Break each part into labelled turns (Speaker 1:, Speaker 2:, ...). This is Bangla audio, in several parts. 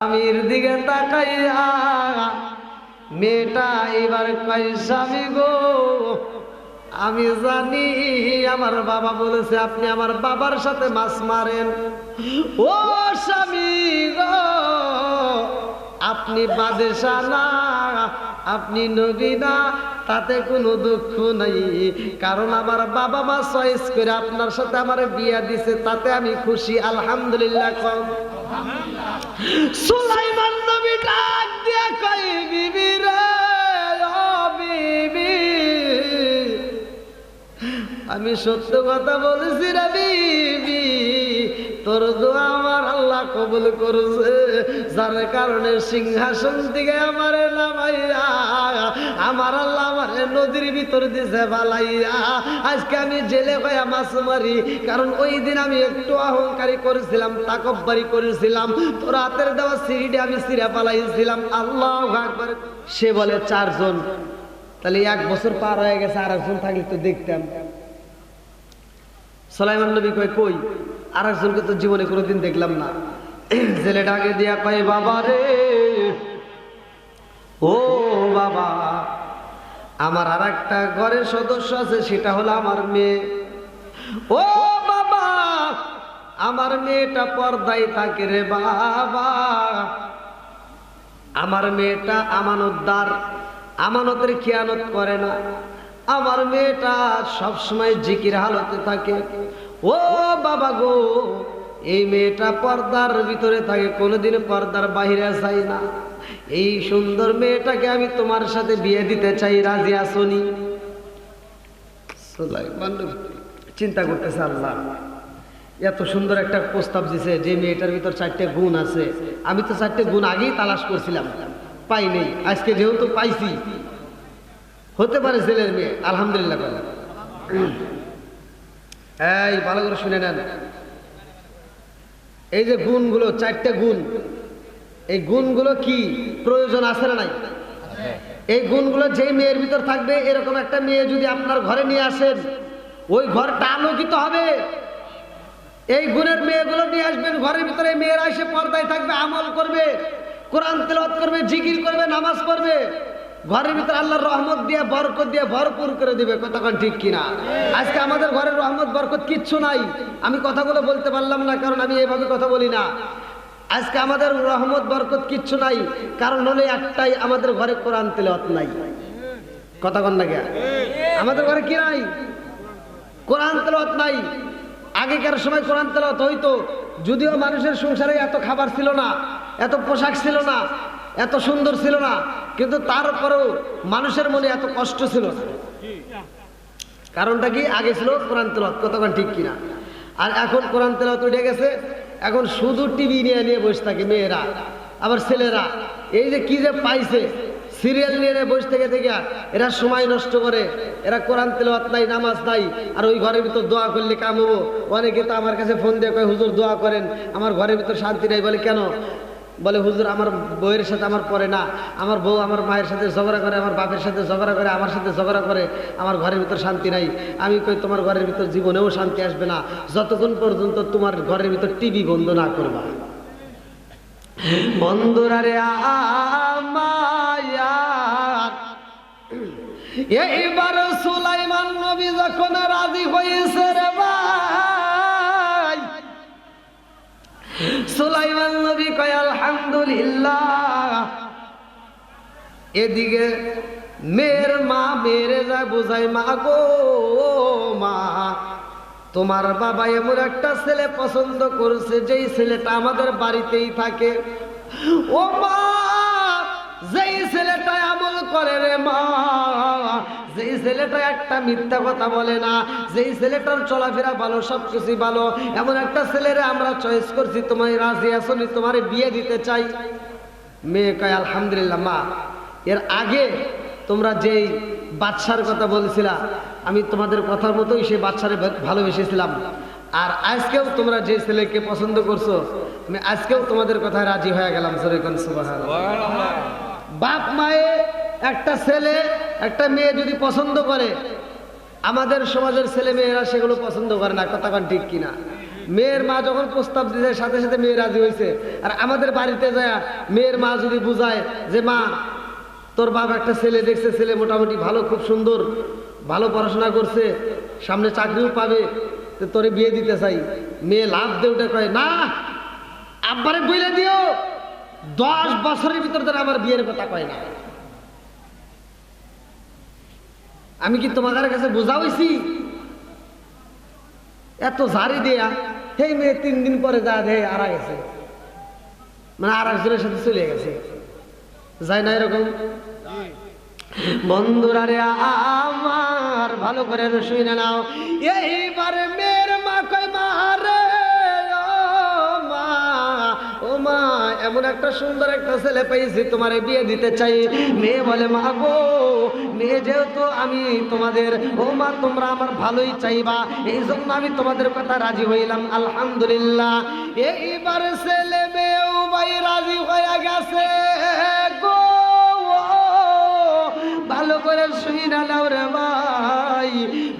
Speaker 1: স্বামীর দিকে তাকাইয়া মেয়েটা এবার কয়, স্বামী গো, আমি জানি আমার বাবা বলেছে আপনি আমার বাবার সাথে মাছ মারেন। ও স্বামী গো, আপনি বাদশা না, আপনি নবী না, তাতে কোনো দুঃখ নাই, কারণ আমার বাবা মা চয়েস করে আপনার সাথে আমার বিয়া দিছে, তাতে আমি খুশি, আলহামদুলিল্লাহ। কম সুলাইমান নবী ডাক দিয়া কয়, বিবি রে, ও বিবি, আমি সত্য কথা বলেছি রে বিবি, তোর দোয়া আমার আল্লাহ কবুল করেছে, যার কারণে সিংহাসন থেকে আমারে নামাইয়া আমার আল্লাহ আমারে নদীর ভিতর দিছে বালাইয়া, আজকে আমি জেলে হইয়া মাছ মারি, কারণ ওই দিন আমি একটু অহংকারী করেছিলাম, তাকব্বরি করেছিলাম, তোর হাতের দেওয়া সিঁড়িটা আমি ছিঁড়ে পালাইছিলাম। আল্লাহু আকবার। সে বলে 4 জন, তাহলে 1 বছর পার হয়ে গেছে, আর একজন থাকলে তো দেখতাম। সুলাইমান নবী কয়, কই, আর একজনকে তো জীবনে কোনোদিন দেখলাম না। জেলে ডাকে দিয়া কয়, বাবা রে, ও বাবা, আমার আর একটা ঘরের সদস্য আছে, সেটা হলো আমার মেয়ে। ও বাবা, আমার মেয়েটা পর্দায় থাকে রে বাবা, আমার মেয়েটা আমানতদার, আমানতের খেয়ানত করে না, আমার মেয়েটা সবসময় জিকির হালতে থাকে। ও বাবা গো, এই মেয়েটা পর্দার ভিতরে থাকে, কোনোদিন পর্দার বাহিরে যায় না, এই সুন্দর মেয়েটাকে আমি তোমার সাথে বিয়ে দিতে চাই, রাজি আসনি? চিন্তা করতেছে, আল্লাহ এত সুন্দর একটা প্রস্তাব দিছে, যে মেয়েটার ভিতর 4টে গুণ আছে, আমি তো 4টে গুণ আগেই তালাশ করছিলাম, পাই নেই, আজকে যেহেতু পাইছি, হতে পারে ছেলের মেয়ে, আলহামদুলিল্লাহ। এই ভালো করে শুনে নেন, এই যে গুণগুলো, 4টে গুণ, এই গুণগুলো কি প্রয়োজন আছে না নাই? এই গুণগুলো যেই মেয়ের ভিতর থাকবে, এরকম একটা মেয়ে যদি আপনার ঘরে নিয়ে আসেন, ওই ঘরটা আলোকিত হবে। এই গুণের মেয়েগুলো নিয়ে আসবেন ঘরের ভিতরে, মেয়েরা এসে পর্দায় থাকবে, আমল করবে, কোরআন তেলাওয়াত করবে, জিকির করবে, নামাজ পড়বে, ঘরের ভিতরে আল্লাহর রহমত দিয়ে বরকত দিয়ে ভরপুর করে দিবে। কতক্ষণ ঠিক কিনা? আজকে আমাদের ঘরের রহমত বরকত কিচ্ছু নাই, আমি কথাগুলো বলতে পারলাম না, কারণ আমি এইভাবে কথা বলি না। আজকে আমাদের রহমত বরকত কিচ্ছু নাই, কারণ হলো একটাই, আমাদের ঘরে কোরআন তেলাওয়াত নাই। কতক্ষণ না গিয়া আমাদের ঘরে কি নাই? কোরআন তেলাওয়াত নাই। আগেকার সময় কোরআন তেলাওয়াত হইতো, যদিও মানুষের সংসারে এত খাবার ছিল না, এত পোশাক ছিল না, এত সুন্দর ছিল না, কিন্তু তারপরেও মানুষের মনে এত কষ্ট ছিল না। কারণটা কি? আগে ছিল কোরআন তেলাওয়াত। কতক্ষণ ঠিক কিনা? আর এখন কোরআন তেলাওয়াত উঠে গেছে, এখন শুধু টিভি নিয়ে নিয়ে বসে থাকে মেয়েরা, আবার ছেলেরা এই যে কি যে পাইছে, সিরিয়াল নিয়ে বসে থেকে থেকে এরা সময় নষ্ট করে, এরা কোরআন তেলাওয়াত নাই, নামাজ নাই, আর ওই ঘরের ভিতর দোয়া করলে কাম হবো। অনেকে তো আমার কাছে ফোন দিয়ে কয়, হুজুর দোয়া করেন, আমার ঘরের ভিতর শান্তি নাই। বলে কেন? বলে হুজুর আমার বউয়ের সাথে আমার পরে না, আমার বউ আমার মায়ের সাথে ঝগড়া করে, আমার বাপের সাথে ঝগড়া করে, আমার সাথে ঝগড়া করে, আমার ঘরের ভিতর শান্তি নাই। আমি কই, তোমার ঘরের ভিতর জীবনেও শান্তি আসবে না যতক্ষণ পর্যন্ত তোমার ঘরের ভিতর টিভি বন্ধ না করবা। বন্ধুরা রে আমার, এইবার সুলাইমান নবী যখন রাজি হয়েছে রে ভাই, সুলাইমান নবী কয় আলহামদুলিল্লাহ। এদিকে মেয়ের মা মেয়েরে যায় বোঝায়, মা গো মা, তোমার বাবা এমন একটা ছেলে পছন্দ করছে, যেই ছেলেটা আমাদের বাড়িতেই থাকে। ও মা, যেই ছেলেটা আমল করে রে মা, যেই ছেলেটা একটা মিথ্যা কথা বলে না, যেই ছেলেটার চলাফেরা ভালো, সবকিছু ভালো, এমন একটা ছেলেরে আমরা চয়েস করছি, তোমায় রাজি আছো নি? তোমার বিয়ে দিতে চাই। মেয়ে কয় আলহামদুলিল্লাহ মা, এর আগে তোমরা যেই বাদশার কথা বলছিলা, আমি তোমাদের কথার মতোই সেই বাদশারে ভালোবেসেছিলাম, আর আজকেও তোমরা যে ছেলেকে পছন্দ করছো, আমি আজকেও তোমাদের কথায় রাজি হয়ে গেলাম। সুবহানাল্লাহ। বাপ মায়ে একটা ছেলে একটা মেয়ে যদি পছন্দ করে, আমাদের সমাজের ছেলে মেয়েরা সেগুলো পছন্দ করে না। কতক্ষণ ঠিক কিনা? মেয়ের মা যখন প্রস্তাব দিয়েছে সাথে সাথে মেয়ে রাজি হয়েছে। আর আমাদের বাড়িতে যায় মেয়ের মা যদি বুঝায় যে মা তোর বাবা একটা ছেলে দেখছে, ছেলে মোটামুটি ভালো, খুব সুন্দর, ভালো পড়াশোনা করছে, সামনে চাকরিও পাবে, তো তোরে বিয়ে দিতে চাই, মেয়ে লাভ দিয়ে উঠে কয় না আব্বারে বলে দিও 10 বছরের ভিতর ধরে আমার বিয়ের কথা কয় না। আমি কি তোমাদের কাছে বোঝা হইছি? এত ঝাড়ি দেয়া সেই মেয়ে 3 দিন পরে যা দে আরা গেছে, মানে আর একজনের সাথে চলে গেছে, যায় না এরকম? বন্ধুরা রে আমার ভালো করে শুনে নাও, এইবারে মেয়ের মা কয় মা রে ও মা এমন একটা সুন্দর একটা ছেলে পেয়েছি, তোমারে বিয়ে দিতে চাই। মেয়ে বলে মা গো, মেয়ে যেহেতু আমি তোমাদের, ও মা তোমরা আমার ভালোই চাইবা, এই জন্য আমি তোমাদের কথা রাজি হইলাম। আলহামদুলিল্লাহ, এইবার ছেলে মেয়েও ভাই রাজি হয়ে গেছে গো। ভালো করে শুইনা নাও রে ভাই,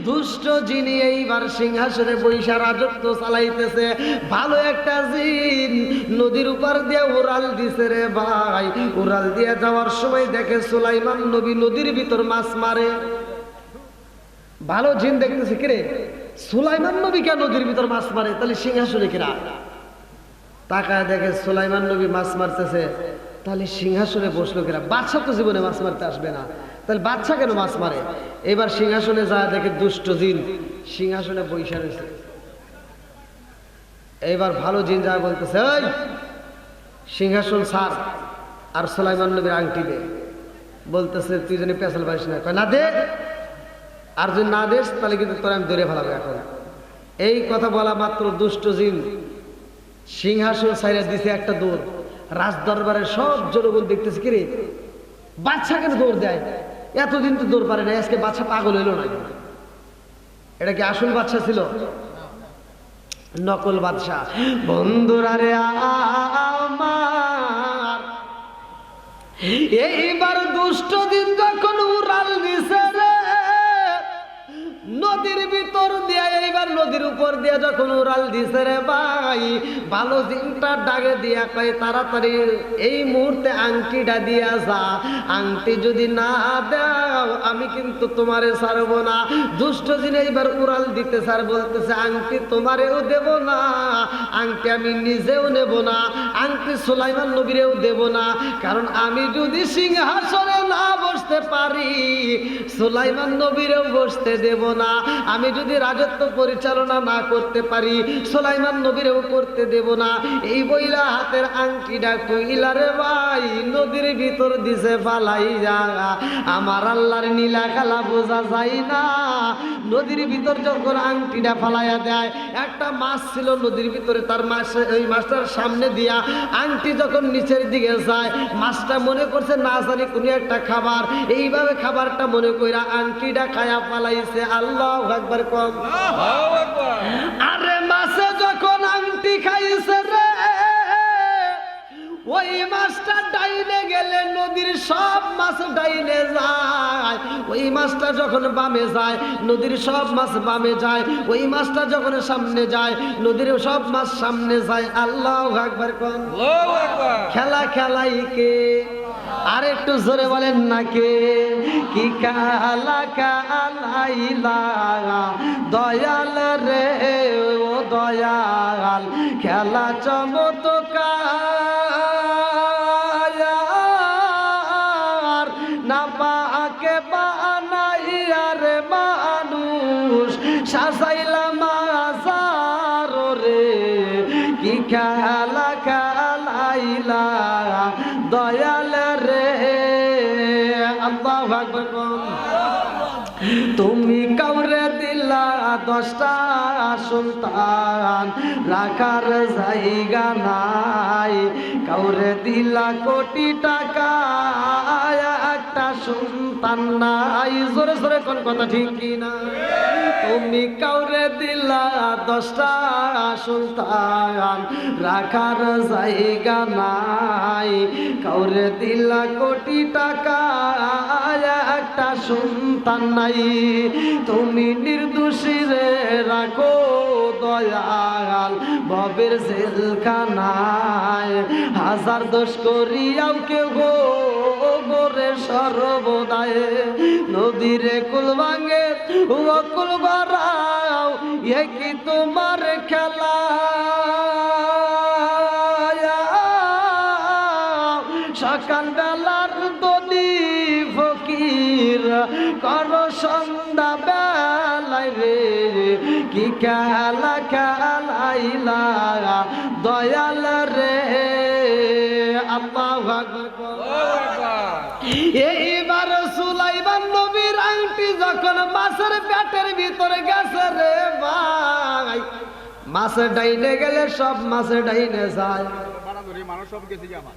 Speaker 1: দুষ্ট যিনি এইবার সিংহাসনে বৈশা রাজত্ব চালাইতেছে, ভালো একটা জিন নদীর উপর দিয়ে উড়াল দিছে রে ভাই। উড়াল দিয়ে যাওয়ার সময় দেখে সুলাইমান নবী নদীর ভিতর মাছ মারে। ভালো জিন দেখতেছে কিরে সুলাইমান নবী কে নদীর ভিতর মাছ মারে, তাহলে সিংহাসনে কিরা তাকায় দেখে সুলাইমান নবী মাছ মারতেছে, তাহলে সিংহাসনে বসলো কিরা? বাদশা তো জীবনে মাছ মারতে আসবে না, তাহলে বাদশা কেন মাছ মারে? এবার সিংহাসনে যায় দেখে দুষ্ট জিন সিংহাসনে বৈশা রয়েছে। এইবার ভালো জিন যায় বলতেছে ওই সিংহাসন ছাড় আর সুলাইমান নবীর আংটি দে। বলতেছে তুই জানি পেছাল পারিস না, কয় না দে, আর যদি না দেস তাহলে কিন্তু তোর আমি ধরে ফেলাবো এখন। এই কথা বলা মাত্র দুষ্ট জিন সিংহাসন ছাইরা দিছে একটা দৌড়। রাজ দরবারের সব জনগণ দেখতেছে কিরে বাদশা কেন দৌড় দেয়, এতদিন তো দৌড় পারে না, আজকে বাদশা পাগল হইল না? এটা কি আসল বাদশা ছিল? নকল বাদশা। বন্ধুরা রে আমার এইবার দুষ্ট দিন যখন উড়াল দিছে রে নদীর ভিতর দিয়ে, এইবার নদীর উপর দিয়ে যখন উড়াল দিছে রে ভাই, ভালো দিনটা ডাকে দিয়া কয় তাড়াতাড়ি এই মুহূর্তে আংটিটা দিয়া যা, আংটি যদি না দাও আমি কিন্তু তোমারে ছাড়বো না। দুষ্ট দিন এইবার উড়াল দিতে স্যার বলতেছে আংটি তোমারেও দেব না, আংটি আমি নিজেও নেব না, আংটি সুলাইমান নবীরেও দেব না, কারণ আমি যদি সিংহাসনে না বসতে পারি সুলাইমান নবীরেও বসতে দেব না, আমি যদি রাজত্ব পরিচালনা না করতে পারি সুলাইমান নবীরেও করতে দেব না। এই বইলা হাতের আংটিটা কইলা রে ভাই নদীর ভিতর দিছে ফালাই যা। আমার আল্লাহর নীলা খেলা বোঝা যায় না। নদীর ভিতর যখন আংটিটা ফালাইয়া দেয়, একটা মাছ ছিল নদীর ভিতরে, তার মাছ ওই মাছটার সামনে দিয়া আংটি যখন নিচের দিকে যায়, মাছটা মনে করছে না জানি কোনো একটা খাবার, এইভাবে খাবারটা মনে কইরা আংটিটা খায়া ফালাইছে। আল্লাহু আকবার কম। আরে মাছে যখন আংটি খাইছে রে ওই মাছটা ডাইনে গেলে নদীর সব মাছ ডাইনে যায়, ওই মাছটা যখন বামে যায় নদীর সব মাছ বামে যায়, ওই মাছটা যখন সামনে যায় নদীর সব মাছ সামনে যায়। আল্লাহু আকবার কোন। খেলা খেলাই কে? আর একটু জোরে বলেন না কে? কি খেলা খেলাইলা দয়াল রে ও দয়াল, খেলা চমৎকার না পাকে বানাইয়া রে মানুষ সাজাইলাম আজার রে। কি খেলা খেলাইলা দয়াল রে। আল্লাহু আকবার। তুমি কাউরে দিলা 10টা সন্তান, রাখার জায়গা নাই, কাউরে দিলা কোটি টাকা, একটা সন্তান নাই। জোরে জোরে কোন কথা ঠিক কিনা? তুমি কাউরে দিলা 10টা সন্তান, রাখার জায়গা নাই, কাউরে দিলা কোটি টাকা, একটা সন্তান নাই। তুমি নির্দোষী রে রাখো দয়াল ভবের জেলখানায় হাজার দোষ করিয়াও কেউ গো গোরে সর্বদায় নদীরে কুল ভাঙে ও কুল বাড়াও এ কি তোমার খেলা সকাল বেলার দনি ফকির কর সন্ধ্যা বেলায় রে কি খেলা খেলাইলা দয়াল রে আল্লাহু আকবার। এইবার সুলাইমান নবীর আংটি যখন মাছের পেটের ভিতরে গেছে রে ভাই মাছের ডাইনে গেলে সব মাছের ডাইনে যায়
Speaker 2: মানুষ সব গেছে কি আমার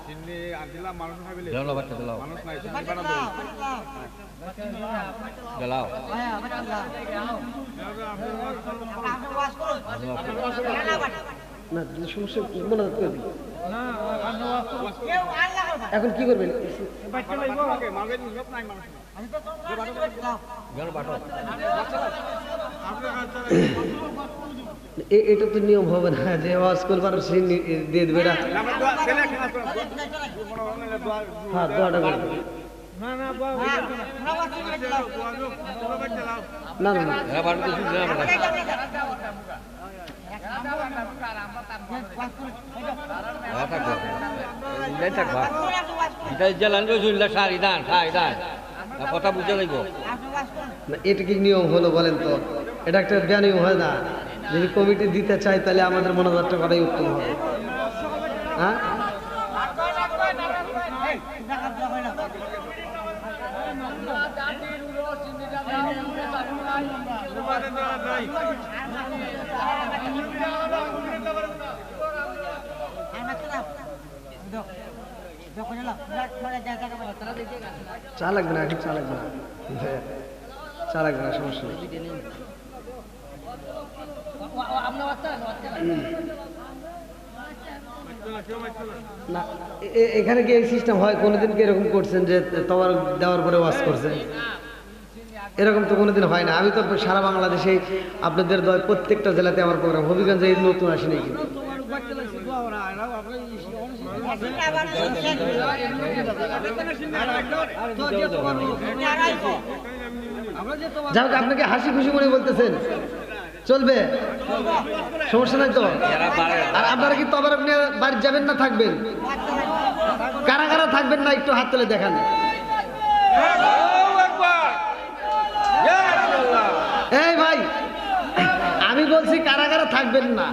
Speaker 2: সিন্নি আর দিলাম মানুষ না বলে
Speaker 3: দিলাও বাচ্চা দিলাও
Speaker 2: মানুষ নাই সিন্নি বাড়া দাও
Speaker 3: দিলাও
Speaker 1: না সমস্যা মনে করবি এখন কি করবেন
Speaker 2: মালগাই সব নাই মানুষ
Speaker 1: এটা তো নিয়ম হবে না যে ওয়াজ করবার সে দিয়ে দেবে না হ্যাঁ দোয়াটা করবে না না না
Speaker 3: কথা বুঝে লাগবো
Speaker 1: না এটা কি নিয়ম হলো বলেন তো এটা একটা নিয়ম হয় না যদি কমিটি দিতে চাই তাহলে আমাদের মনোজাতটা করাই উত্তম হবে হ্যাঁ চা লাগবে না এখন চা লাগবে না চা লাগবে না সমস্যা নেই না এখানে কি এই সিস্টেম হয় কোনোদিন কি এরকম করছেন যে তোমার দেওয়ার পরে ওয়াজ করছেন এরকম তো কোনোদিন হয় না আমি তো সারা বাংলাদেশে আপনাদের প্রত্যেকটা জেলাতে আমার প্রোগ্রাম হবিগঞ্জে এই নতুন আসেনি কিন্তু যাই হোক আপনাকে হাসি খুশি মনে বলতেছেন চলবে সমস্যা নাই তো আর আপনারা কি তবরক নিয়ে বাড়ি যাবেন না থাকবেন কারা কারা থাকবেন না একটু হাত তুলে দেখান এই ভাই আমি বলছি কারা কারা থাকবেন না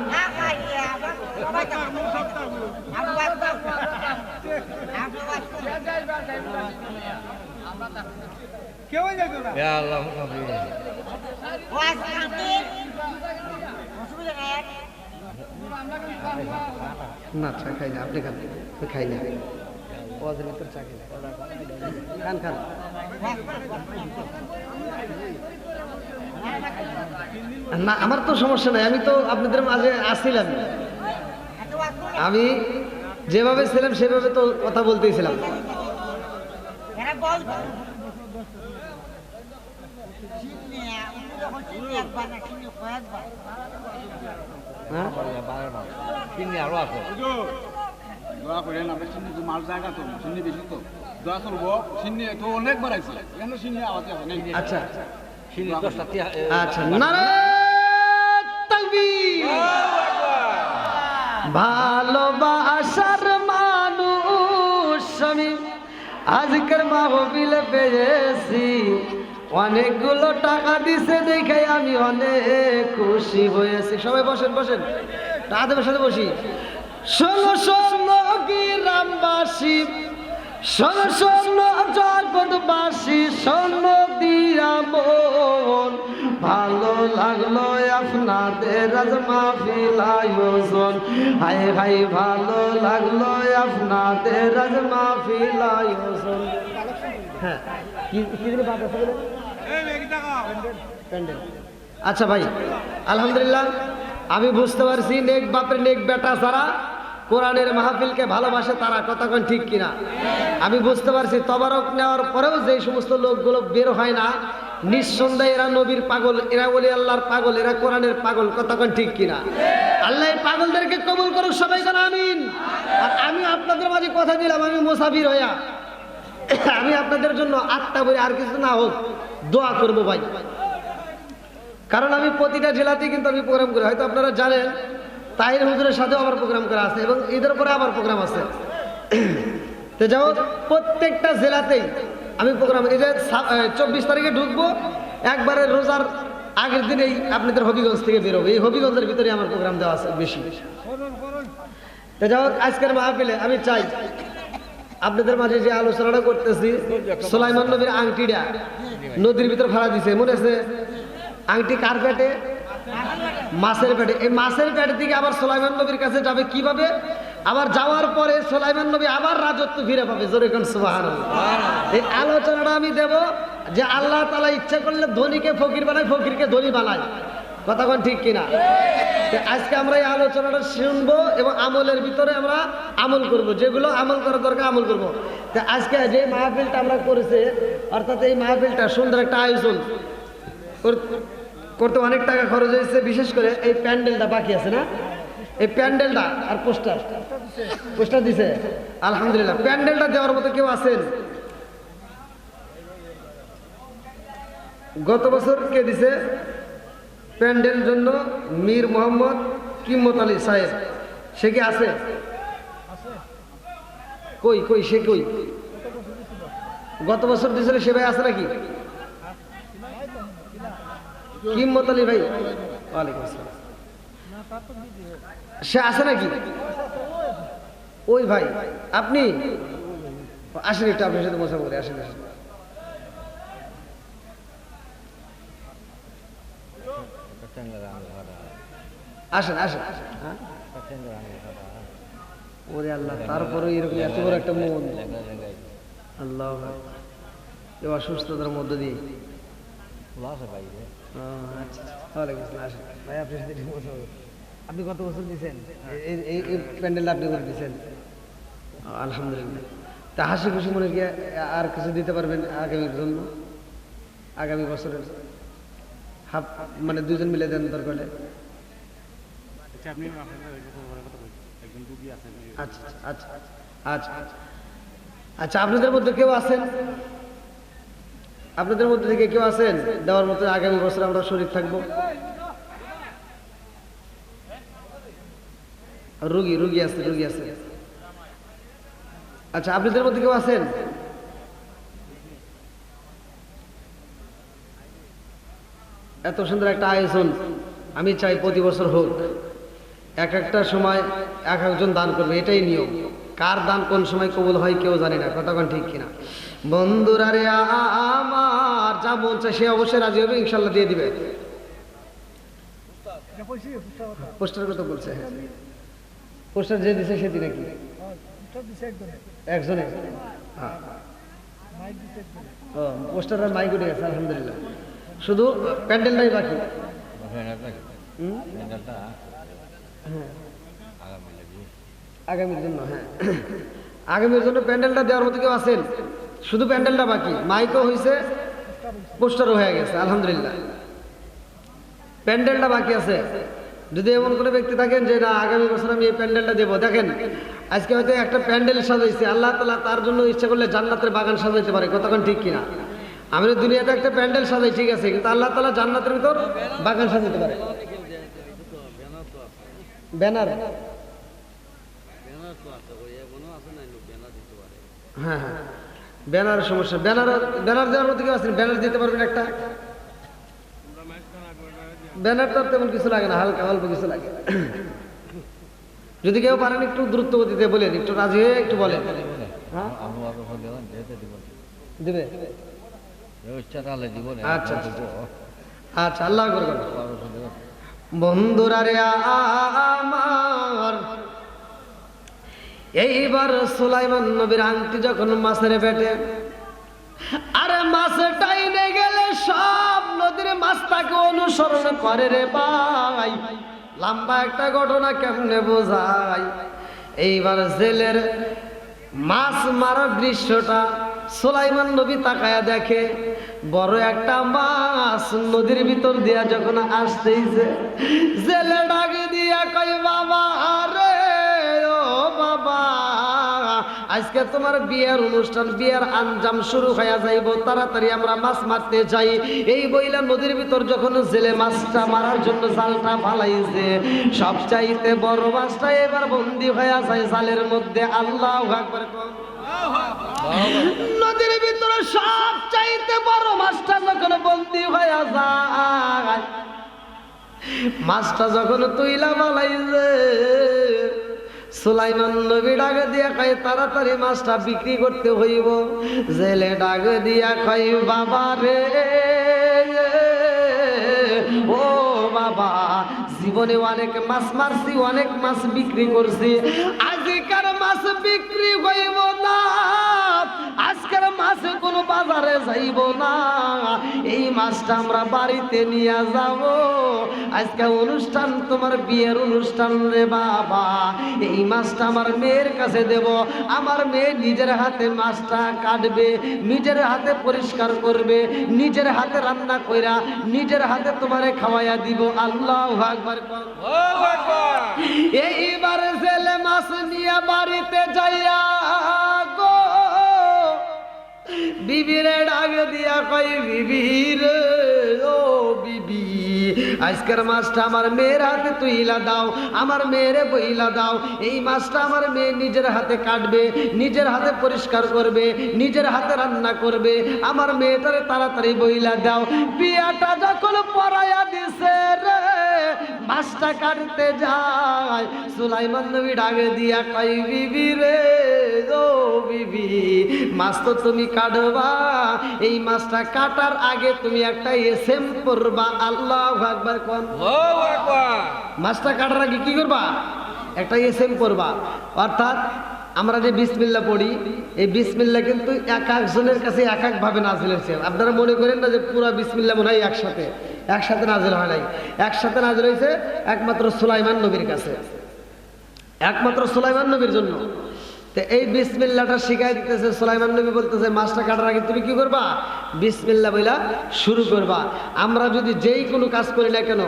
Speaker 1: না চা খাই না আপনি খান খাই না ওয়াজের ভিতর চা খাই খান খান না আমার তো সমস্যা নাই আমি তো আপনাদের মাঝে আসছিলাম আমি যেভাবে ছিলাম সেভাবে তো কথা বলতেইছিলাম
Speaker 3: আরো আছে
Speaker 2: দোয়া করেন আমরা সিন্নি তো মাল জায়গা তো সিন্নি বেশি তো দোয়া চলবো সিন্নি তো অনেকবার আছে কেন সিন্নি আওয়াজ আছে
Speaker 1: আচ্ছা
Speaker 3: সিন্নি 10টা
Speaker 1: আচ্ছা নারায়ে তাকবীর ভালোবাসার মানুষ আমি আজকের মাহফিলে পেয়েছি অনেকগুলো টাকা দিছে দেখে আমি অনেক খুশি হয়েছি সবাই বসেন বসেন টাকাদের সাথে বসি শোনো শোনো গ্রামবাসী শোনো শোনো জগৎবাসী শোনো দিয়া মন ভালো লাগলো আপনাদের আজ মাহফিল আয়োজন হায় হায় ভালো লাগলো আপনাদের আজ মাহফিল আয়োজন হ্যাঁ কি দিলে বাদ আছে বলে প্যান্ডেল আচ্ছা ভাই আলহামদুলিল্লাহ আমি বুঝতে পারছি নেক বাপের নেক বেটা ছাড়া কোরআনের মাহফিলকে ভালোবাসে তারা কথা কোন ঠিক কিনা আমি বুঝতে পারছি তবারক নেওয়ার পরেও যে সমস্ত লোকগুলো বের হয় না নিঃসন্দেহে এরা নবীর পাগল, এরা ওলি আল্লাহর পাগল, এরা কোরআনের পাগল। কতক্ষণ ঠিক কিনা? আল্লাহ এই পাগলদেরকে কবুল করুক, সবাই কেন আমিন। আর আমি আপনাদের মাঝে কথা দিলাম, আমি মুসাফির হইয়া আমি আপনাদের জন্য আত্মা বই আর কিছু না হোক দোয়া করব ভাই। কারণ আমি প্রতিটা জেলাতেই কিন্তু আমি প্রোগ্রাম করি, হয়তো আপনারা জানেন তাহির হুজুরের সাথেও আমার প্রোগ্রাম করা আছে এবং ঈদের পরে আবার প্রোগ্রাম আছে। তো যাও প্রত্যেকটা জেলাতেই আমি প্রোগ্রাম, এই যে 24 তারিখে ঢুকবো, একবারে রোজার আগের দিনেই আপনাদের হবিগঞ্জ থেকে বেরোবো। এই হবিগঞ্জের ভিতরে আমার প্রোগ্রাম দেওয়া আছে বেশি। তো যাও আজকের মাহফিলে আমি চাই আপনাদের মাঝে যে আলোচনাটা করতেছি, সুলাইমান নবীর আংটিটা নদীর ভিতর ফেলা দিছে, মনে আছে? আংটি কার পেটে? মাছের পেটে। এই মাছের পেট থেকে আবার সুলাইমান নবীর কাছে যাবে কিভাবে? আবার যাওয়ার পরে সুলাইমান নবী আবার রাজত্ব ফিরে পাবে। জোরে কোন সুবহানাল্লাহ। এই আলোচনাটা আমি দেব যে আল্লাহ তাআলা ইচ্ছা করলে ধনীকে ফকির বানায়, ফকিরকে ধনী বানায়। কথাক্ষণ ঠিক কিনা? আজকে আমরা এই আলোচনাটা শুনবো এবং আমলের ভিতরে আমরা আমল করব, যেগুলো আমল করার দরকার আমল করব। তা আজকে যে মাহফিলটা আমরা করেছি, অর্থাৎ এই মাহফিলটা সুন্দর একটা আয়োজন করতে অনেক টাকা খরচ হয়েছে। বিশেষ করে এই প্যান্ডেলটা বাকি আছে না, এই প্যান্ডেলটা আর পোস্টার দিছে আলহামদুলিল্লাহ। প্যান্ডেলটা দেওয়ার মতো কেউ আছেন? গত বছর কে দিছে প্যান্ডেল জন্য? মীর মোহাম্মদ কিম্মত আলী সাহেব। সে কি আছে? কই কই সে কই? গত বছর দিয়েছিল সে ভাই আছে নাকি? কিম্মত আলী ভাই, ওয়ালাইকুম আসসালাম। সে আছে নাকি? ওই ভাই আপনি আসেন একটু, আপনার সাথে মশা করে আসেন। আসেন আসেন আসেন। হ্যাঁ ওরে আল্লাহ, তারপরে এরকম এত বড় একটা মন। আল্লাহ, এই অসুস্থতার মধ্য দিয়ে। আচ্ছা ওয়ালাইকুম আসসালাম। আসেন ভাই, আপনার সাথে একটু মশা করে। আপনি কত বছর দিয়েছেন এই প্যান্ডেলটা আপনি করে দিয়েছেন? আলহামদুলিল্লাহ। তা হাসি খুশি মনে কি আর কিছু দিতে পারবেন আগামীর জন্য? আগামী বছরের হাফ মানে দুজন মিলে দেন দরকার হলে। আচ্ছা আচ্ছা আচ্ছা আচ্ছা, আপনাদের মধ্যে কেউ আছেন? আপনাদের মধ্যে থেকে কেউ আছেন দেওয়ার মতো? আগামী বছর আমরা শরীর থাকবো। রুগী আছে। আচ্ছা, আপনাদের মধ্যে কেউ আছেন? এত সুন্দর একটা আয়োজন আমি চাই প্রতি বছর হোক। এক একটা সময় এক একজন দান করবে, এটাই নিয়ম। কার দান কোন সময় কবুল হয় কেউ জানে না। কতক্ষণ ঠিক কিনা? বন্ধুরা রে আমার, যা মন চায় সে অবশ্যই রাজি হবে, ইনশাল্লাহ দিয়ে দিবে। পোস্টার কথা বলছে, পোস্টার যে দিছে সেটি নাকি একজনে? ও পোস্টার আর মাইক উঠে গেছে আলহামদুলিল্লাহ। শুধু প্যান্ডেলটাই বাকি। আগামীর জন্য, হ্যাঁ আগামীর জন্য প্যান্ডেলটা দেওয়ার মতো কেউ আছেন? শুধু প্যান্ডেলটা বাকি, মাইকও হয়েছে, পোস্টারও হয়ে গেছে আলহামদুলিল্লাহ। প্যান্ডেলটা বাকি আছে। যদি এমন কোনো ব্যক্তি থাকেন যে না আগামী বছর আমি এই প্যান্ডেলটা দেবো, দেখেন আজকে হয়তো একটা প্যান্ডেল সাজাইছে, আল্লাহ তাআলা তার জন্য ইচ্ছা করলে জান্নাতের বাগান সাজাইতে পারে। কতক্ষণ ঠিক কিনা? আমি দুনিয়াতে একটা প্যান্ডেল সাজাই ঠিক আছে, কিন্তু আল্লাহ তাআলা জান্নাতের ভিতর বাগান সাজাতে পারে। ব্যানার, হ্যাঁ হ্যাঁ ব্যানারের সমস্যা। ব্যানার দেওয়ার মতো কেউ আছেন? ব্যানার দিতে পারবেন একটা? ব্যানারটা তেমন কিছু লাগে না, হালকা অল্প কিছু লাগে। যদি কেউ পারেন একটু দ্রুত গতিতে বলেন, একটু রাজি হয়ে একটু বলেন। হ্যাঁ দিবে? আচ্ছা আচ্ছা, আল্লাহ করবেন। বন্ধুরা রে আমার, এইবার সুলাইমান নবীর আংটি যখন মাছের পেটে, আরে মাছে টাইনে গেলে সব নদীর মাছ তাকে অনুসরণ করে রে ভাই। লম্বা একটা ঘটনা কেমনে বোঝাই। এইবার জেলের মাছ মারার দৃশ্যটা সুলাইমান নবী তাকায়া দেখে বড় একটা মাছ নদীর ভিতর দিয়া যখন আসতেইছে, জেলে ডাক দিয়া কই বাবা রে ও বাবা, আজকে তোমার বিয়ের অনুষ্ঠান, বিয়ের আঞ্জাম শুরু হয়ে যাইব, তাড়াতাড়ি আমরা মাছ মারতে যাই। এই বইলা নদীর ভিতর যখন জেলে মাছটা মারার জন্য জালটা ফালাইছে, সবচাইতে বড় মাছটা এবার বন্দি হয়ে যায় জালের মধ্যে। আল্লাহু আকবার। নদীর ভিতরে সবচাইতে বড় মাছটা যখন বন্দি হয়ে যায়, মাছটা যখন তুইলা ফালাইছে, সুলাইমান নবী ডাক দিয়া কয় তাড়াতাড়ি মাছটা বিক্রি করতে হইব। জেলে ডাক দিয়া কয় বাবা রে ও বাবা, জীবনে অনেক মাছ মারছি, অনেক মাছ বিক্রি করছি, আজকের মাছ বিক্রি হইব না, আজকের মাছ কোনো বাজারে যাইব না, এই মাছটা আমরা বাড়িতে নিয়ে যাব। আজকে অনুষ্ঠান তোমার বিয়ের অনুষ্ঠান রে বাবা, এই মাছটা আমার মেয়ের কাছে দেব, আমার মেয়ে নিজের হাতে মাছটা কাটবে, নিজের হাতে পরিষ্কার করবে, নিজের হাতে রান্না কইরা নিজের হাতে তোমারে খাওয়াইয়া দিব। আল্লাহু আকবার। এইবারে ছেলে মাছ নিয়ে বাড়িতে যাইয়া গো বিবিরে ডাক দিয়া কই বিবির ও বিবি, আজকের মাছটা আমার মেয়ের হাতে তুইলা দাও, আমার মেয়েরে বইলা দাও, এই মাছটা আমার মেয়ে নিজের হাতে কাটবে, নিজের হাতে পরিষ্কার করবে, নিজের হাতে রান্না করবে, আমার মেয়েটারে তাড়াতাড়ি বইলা দাও। বিয়াটা যখন পড়াইয়া দিছে রে, মাছটা কাটতে যায়, সুলাইমান নবী ডাকে দিয়া কই বিবি রে ও বিবি, মাছ তো তুমি কাটবা, এই মাছটা কাটার আগে তুমি একটা এসএম করবা। আল্লাহু আকবার। কোন মাছটা কাটার আগে কি করবা? একটা এসএম করবা। অর্থাৎ আমরা যে বিসমিল্লাহ পড়ি, এই বিসমিল্লাহ কিন্তু এক একজনের কাছে এক একভাবে নাজিল হয়েছে। আপনারা মনে করেন না যে পুরো বিসমিল্লাহ মনে হয় একসাথে নাজিল হয় নাই। একসাথে নাজিল হয়েছে একমাত্র সুলাইমান নবীর কাছে, একমাত্র সুলাইমান নবীর জন্য। তো এই বিসমিল্লাহটা শিখাই দিতেছে সুলাইমান নবী, বলতেছে মাছটা কাটার আগে তুমি কি করবা? বিসমিল্লাহ বইলা শুরু করবা। আমরা যদি যেই কোনো কাজ করি না কেন,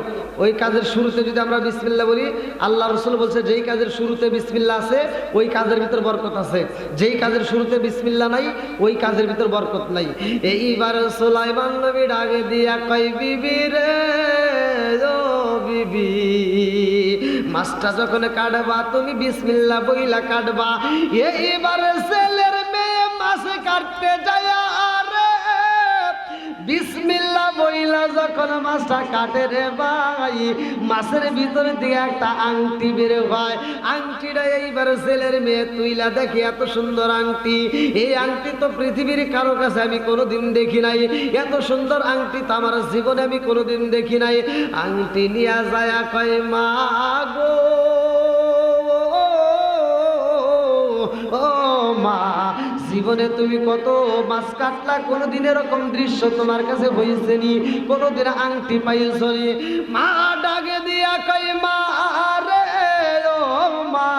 Speaker 1: ওই কাজের শুরুতে যদি আমরা বিসমিল্লাহ বলি, আল্লাহ রাসূল বলছে যেই কাজের শুরুতে বিসমিল্লাহ আছে ওই কাজের ভিতর বরকত আছে, যেই কাজের শুরুতে বিসমিল্লাহ নাই ওই কাজের ভিতর বরকত নাই। এইবার সুলাইমান নবী ডাকে দিয়া কই বিবি রে ও বিবি, মাছটা যখন কাটবা তুমি বিসমিল্লাহ বইলা কাটবা। এইবারে ছেলের মেয়ে মাছ কাটতে যায় রে, বিসমিল্লাহ বইলা যখন মাছটা কাটে রে ভাই, মাছের ভিতর দিয়ে একটা আংটি বের হয়। আংটিটা এইবার ছেলের মেয়ে তুইলা দেখি এত সুন্দর আংটি, এই আংটি তো পৃথিবীর কারো কাছে আমি কোনোদিন দেখি নাই, এত সুন্দর আংটি তো আমার জীবনে আমি কোনোদিন দেখি নাই। আংটি নিয়ে যায় কয় মা গো ও মা, জীবনে তুমি কত মাছ কাটলা, কোনোদিন এরকম দৃশ্য তোমার কাছে হয়েছে নি, কোনোদিন আংটি পাইছ নি? মা ডাকে দিয়া কই মা রে ও মা,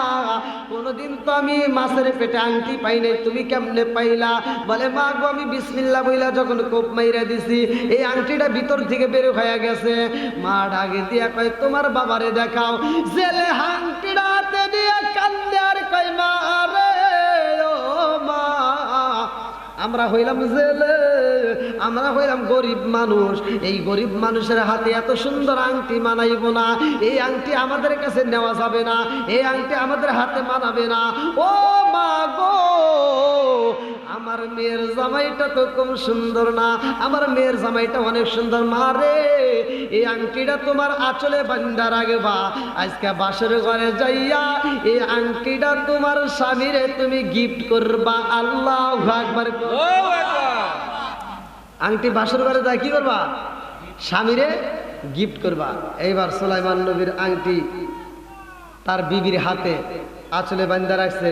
Speaker 1: কোনোদিন তো আমি মাছের পেটে আংটি পাই নাই, তুমি কেমনে পাইলা? বলে মা গো আমি বিসমিল্লাহ বইলা যখন কোপ মাইরা দিছি এই আংটিটা ভিতর থেকে বের হয়ে গেছে। মা ডাকে দিয়া কয় তোমার বাবারে দেখাও। জেলে আংটিটা হাতে দিয়ে কান্দে আর কয় মা রে ও মা, আমরা হইলাম জেলে, আমরা হইলাম গরিব মানুষ, এই গরিব মানুষের হাতে এত সুন্দর আংটি মানাইব না, এই আংটি আমাদের কাছে নেওয়া যাবে না, এই আংটি আমাদের হাতে মানাবে না। ও মা গো, আমার মেয়ের জামাইটা তো কম সুন্দর না, আমার মেয়ের জামাইটা অনেক সুন্দর। মা রে, এই আংটিটা তোমার আঁচলে বান্ধা রাখবা, আজকে বাসর ঘরে যাইয়া এই আংটিটা তোমার স্বামীরে তুমি গিফট করবা। আল্লাহু আকবার। আংটি বাসর ঘরে যায় কি করবা? স্বামীরে গিফট করবা। এইবার সুলাইমান নবীর আংটি তার বিবির হাতে আঁচলে বান্ধা রাখছে,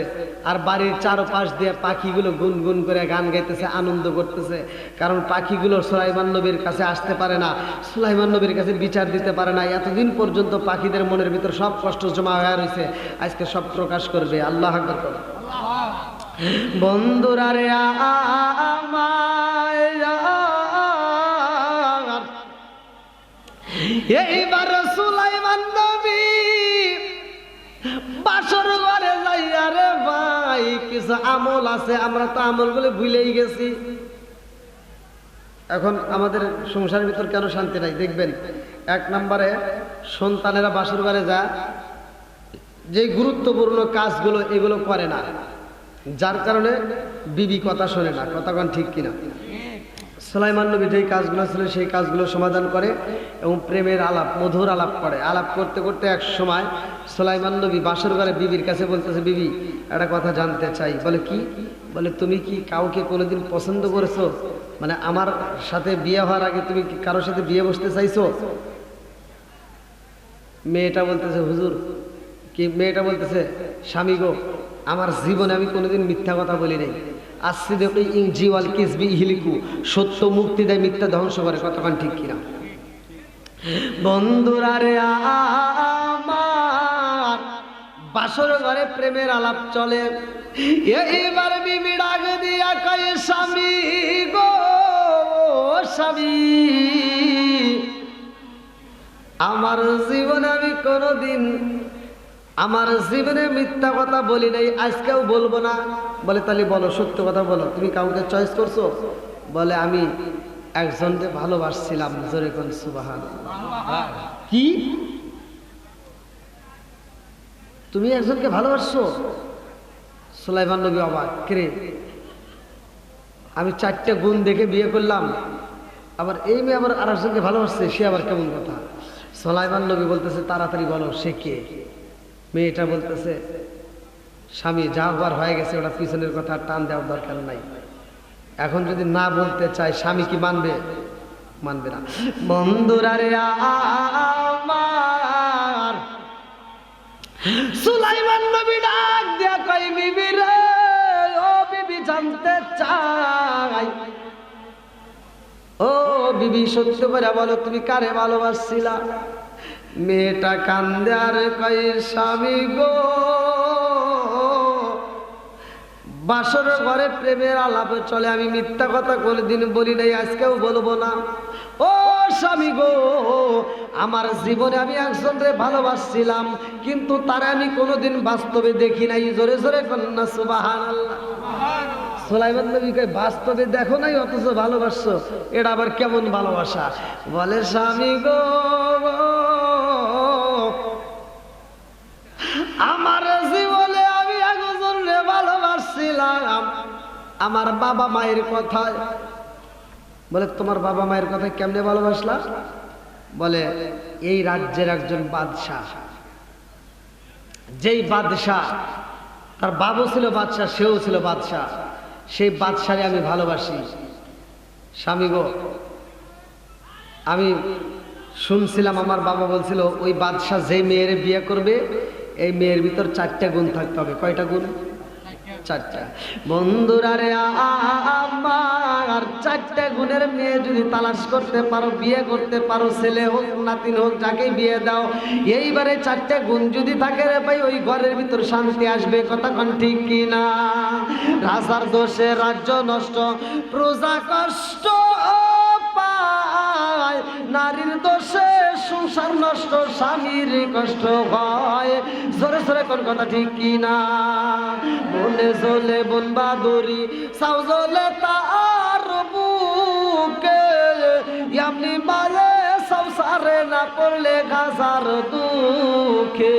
Speaker 1: আর বাড়ির চারপাশ দিয়ে পাখিগুলো গুনগুন করে গান গাইতেছে, আনন্দ করতেছে। কারণ পাখিগুলো সুলাইমান নবীর কাছে আসতে পারে না, সুলাইমান নবীর কাছে বিচার দিতে পারে না। এতদিন পর্যন্ত পাখিদের মনের ভিতর সব কষ্ট জমা হয়ে রয়েছে, আজকে সব প্রকাশ করবে। আল্লাহু আকবার। বন্ধুরা রে আমার, এইবার সুলাইমান নবী বাসর ঘরে যাইয়া রে ভাই কিছু আমল আছে, আমরা তো আমলগুলো ভুলেই গেছি। এখন আমাদের সংসারের ভিতর কেন শান্তি নাই দেখবেন, এক নম্বরে সন্তানেরা বাসর ঘরে যায়, যে গুরুত্বপূর্ণ কাজগুলো এগুলো করে না, যার কারণে বিবি কথা শোনে না। কথা কোন ঠিক কিনা? সুলাইমান নবী যেই কাজগুলো ছিল সেই কাজগুলো সমাধান করে এবং প্রেমের আলাপ, মধুর আলাপ করে। আলাপ করতে করতে এক সময় সুলাইমান নবী বাসর ঘরে বিবির কাছে বলতেছে, বিবি একটা কথা জানতে চাই। বলে কি? বলে তুমি কি কাউকে কোনোদিন পছন্দ করেছো? মানে আমার সাথে বিয়ে হওয়ার আগে তুমি কি কারোর সাথে বিয়ে বসতে চাইছো? মেয়েটা বলতেছে, হুজুর কি? মেয়েটা বলতেছে, স্বামী গো, আমার জীবনে আমি কোনোদিন মিথ্যা কথা বলি নাই। আসিদিকি ইনজি ওয়াল কিসবি ইহলিকু, সত্য মুক্তি দেয়, মিথ্যা ধ্বংস করে। কতক্ষণ ঠিক কিনা? বন্ধুরা রে আমার, বাসর ঘরে প্রেমের আলাপ চলে। এইবার বিবি ডাক দিয়া কয়, স্বামী গো স্বামী, আমার জীবনে আমি কোনোদিন আমার জীবনে মিথ্যা কথা বলি নাই, আজকেও বলবো না। বলে তাহলে বলো, সত্য কথা বলো, তুমি কাউকে চয়েস করছো? বলে আমি একজনকে ভালোবাসছিলাম। জোরে কোন সুবহানাল্লাহ। কি? তুমি একজনকে ভালোবাসছো? সুলাইমান নবী অবাক, কে? আমি 4টা গুণ দেখে বিয়ে করলাম, আবার এই মেয়ে আবার আরেকজনকে ভালোবাসছে, সে আবার কেমন কথা? সুলাইমান নবী বলতেছে, তাড়াতাড়ি বলো সে কে? মেয়েটা বলতেছে, স্বামী যা হবার হয়ে গেছে, ওটা পিছনের কথা টান দেওয়ার দরকার নাই। এখন যদি না বলতে চায়, স্বামী কি মানবে? মানবে না। বন্ধুরা রে আমার, সুলাইমান নবী ডাক দিয়া কই, বিবি রে ও বিবি, জানতে চাই, ও বিবি সত্য করে বলো তুমি কারে ভালোবাসছিলা? মেয়েটা কান্দে আর কই, স্বামী গো, বাসর ঘরে প্রেমের আলাপে চলে, আমি মিথ্যা কথা কোনোদিন বলি নাই, আজকেও বলবো না। ও স্বামী গো, আমার জীবনে আমি একজনকে ভালোবাসছিলাম, কিন্তু তারা আমি কোনোদিন বাস্তবে দেখি নাই। জোরে জোরে কন্যা সুবহানাল্লাহ। সুলাইমান নবী কয়, বাস্তবে দেখো নাই অথচ ভালোবাসছো, এটা আবার কেমন ভালোবাসা? বলে, স্বামী গো, আমার জীবনে আমি একজনকে ভালোবাসছিলাম, আমার বাবা মায়ের কথায়। বলে, তোমার বাবা মায়ের কথায় কেমনে ভালোবাসলা? বলে, এই রাজ্যের একজন বাদশাহ, যেই বাদশাহ, তার বাবু ছিল বাদশাহ, সেও ছিল বাদশাহ, সেই বাদশারে আমি ভালোবাসি। স্বামী গো, আমি শুনছিলাম আমার বাবা বলছিল, ওই বাদশাহ যে মেয়ের বিয়ে করবে, এই মেয়ের ভিতর 4টা গুণ থাকতে হবে। কয়টা গুণ? 4টা। বন্ধুরা রে আমার, 4টা গুণের মেয়ে যদি তালাশ করতে পারো, বিয়ে করতে পারো, ছেলে হোক নাতিন হোক, যাকে বিয়ে দাও, এইবারে 4টা গুণ যদি থাকে রে ভাই, ওই ঘরের ভিতর শান্তি আসবে। কথা কোন ঠিক কিনা? রাজার দোষে রাজ্য নষ্ট, প্রজা কষ্ট পায়, নারীর দোষে সংসার নষ্ট, স্বামীর কষ্ট হয়। জোরে জোরে কোন কথা ঠিক কিনা? বনে জ্বলে বন বাদুরি, সাউ জ্বলে তার বুকে, এমনি মারে সংসারে না পড়লে গাজার দুঃখে।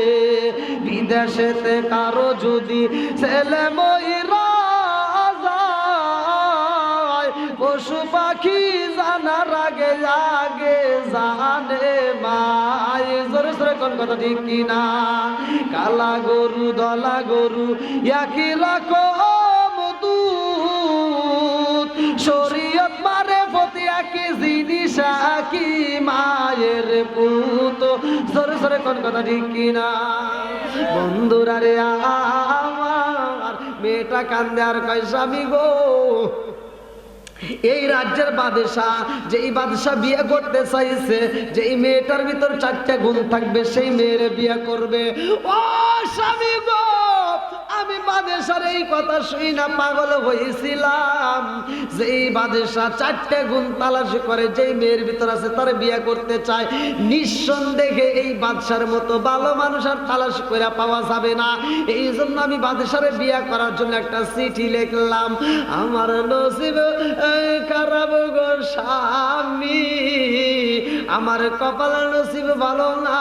Speaker 1: বিদেশেতে কারো যদি ছেলে ময়রা যায়, পশু পাখি জানার আগে আগে জানে মাই। জোরে জোরে কোন কথা ঠিক কিনা? কালা গরু দলা গরু একই রকম দুধ, শরীয়ত মারে প্রতি একই জিনিস, কি মায়ের পুত। জোরে জোরে কোন কথা ঠিক কিনা? বন্ধুরা রে আমার, মেয়েটা কান্দে আর কয়, স্বামী গো, এই রাজ্যের বাদশাহ, যেই বাদশাহ বিয়ে করতে চাইছে, যেই মেয়েটার ভিতর 4টা গুণ থাকবে, সেই মেয়ের বিয়ে করবে। ও স্বামী গো, আমি বাদশার এই কথা শুই না পাগল হয়েছিলাম যে এই বাদশা 4টে গুণ তালাশ করে, যেই মেয়ের ভিতর আছে তার বিয়ে করতে চায়। নিঃসন্দেহে এই বাদশার মতো ভালো মানুষ আর তালাশ করে পাওয়া যাবে না। এই জন্য আমি বাদশারে বিয়ে করার জন্য একটা চিঠি লিখলাম, আমার নসিব খারাপ গো স্বামী, আমার কপাল নসিব ভালো না,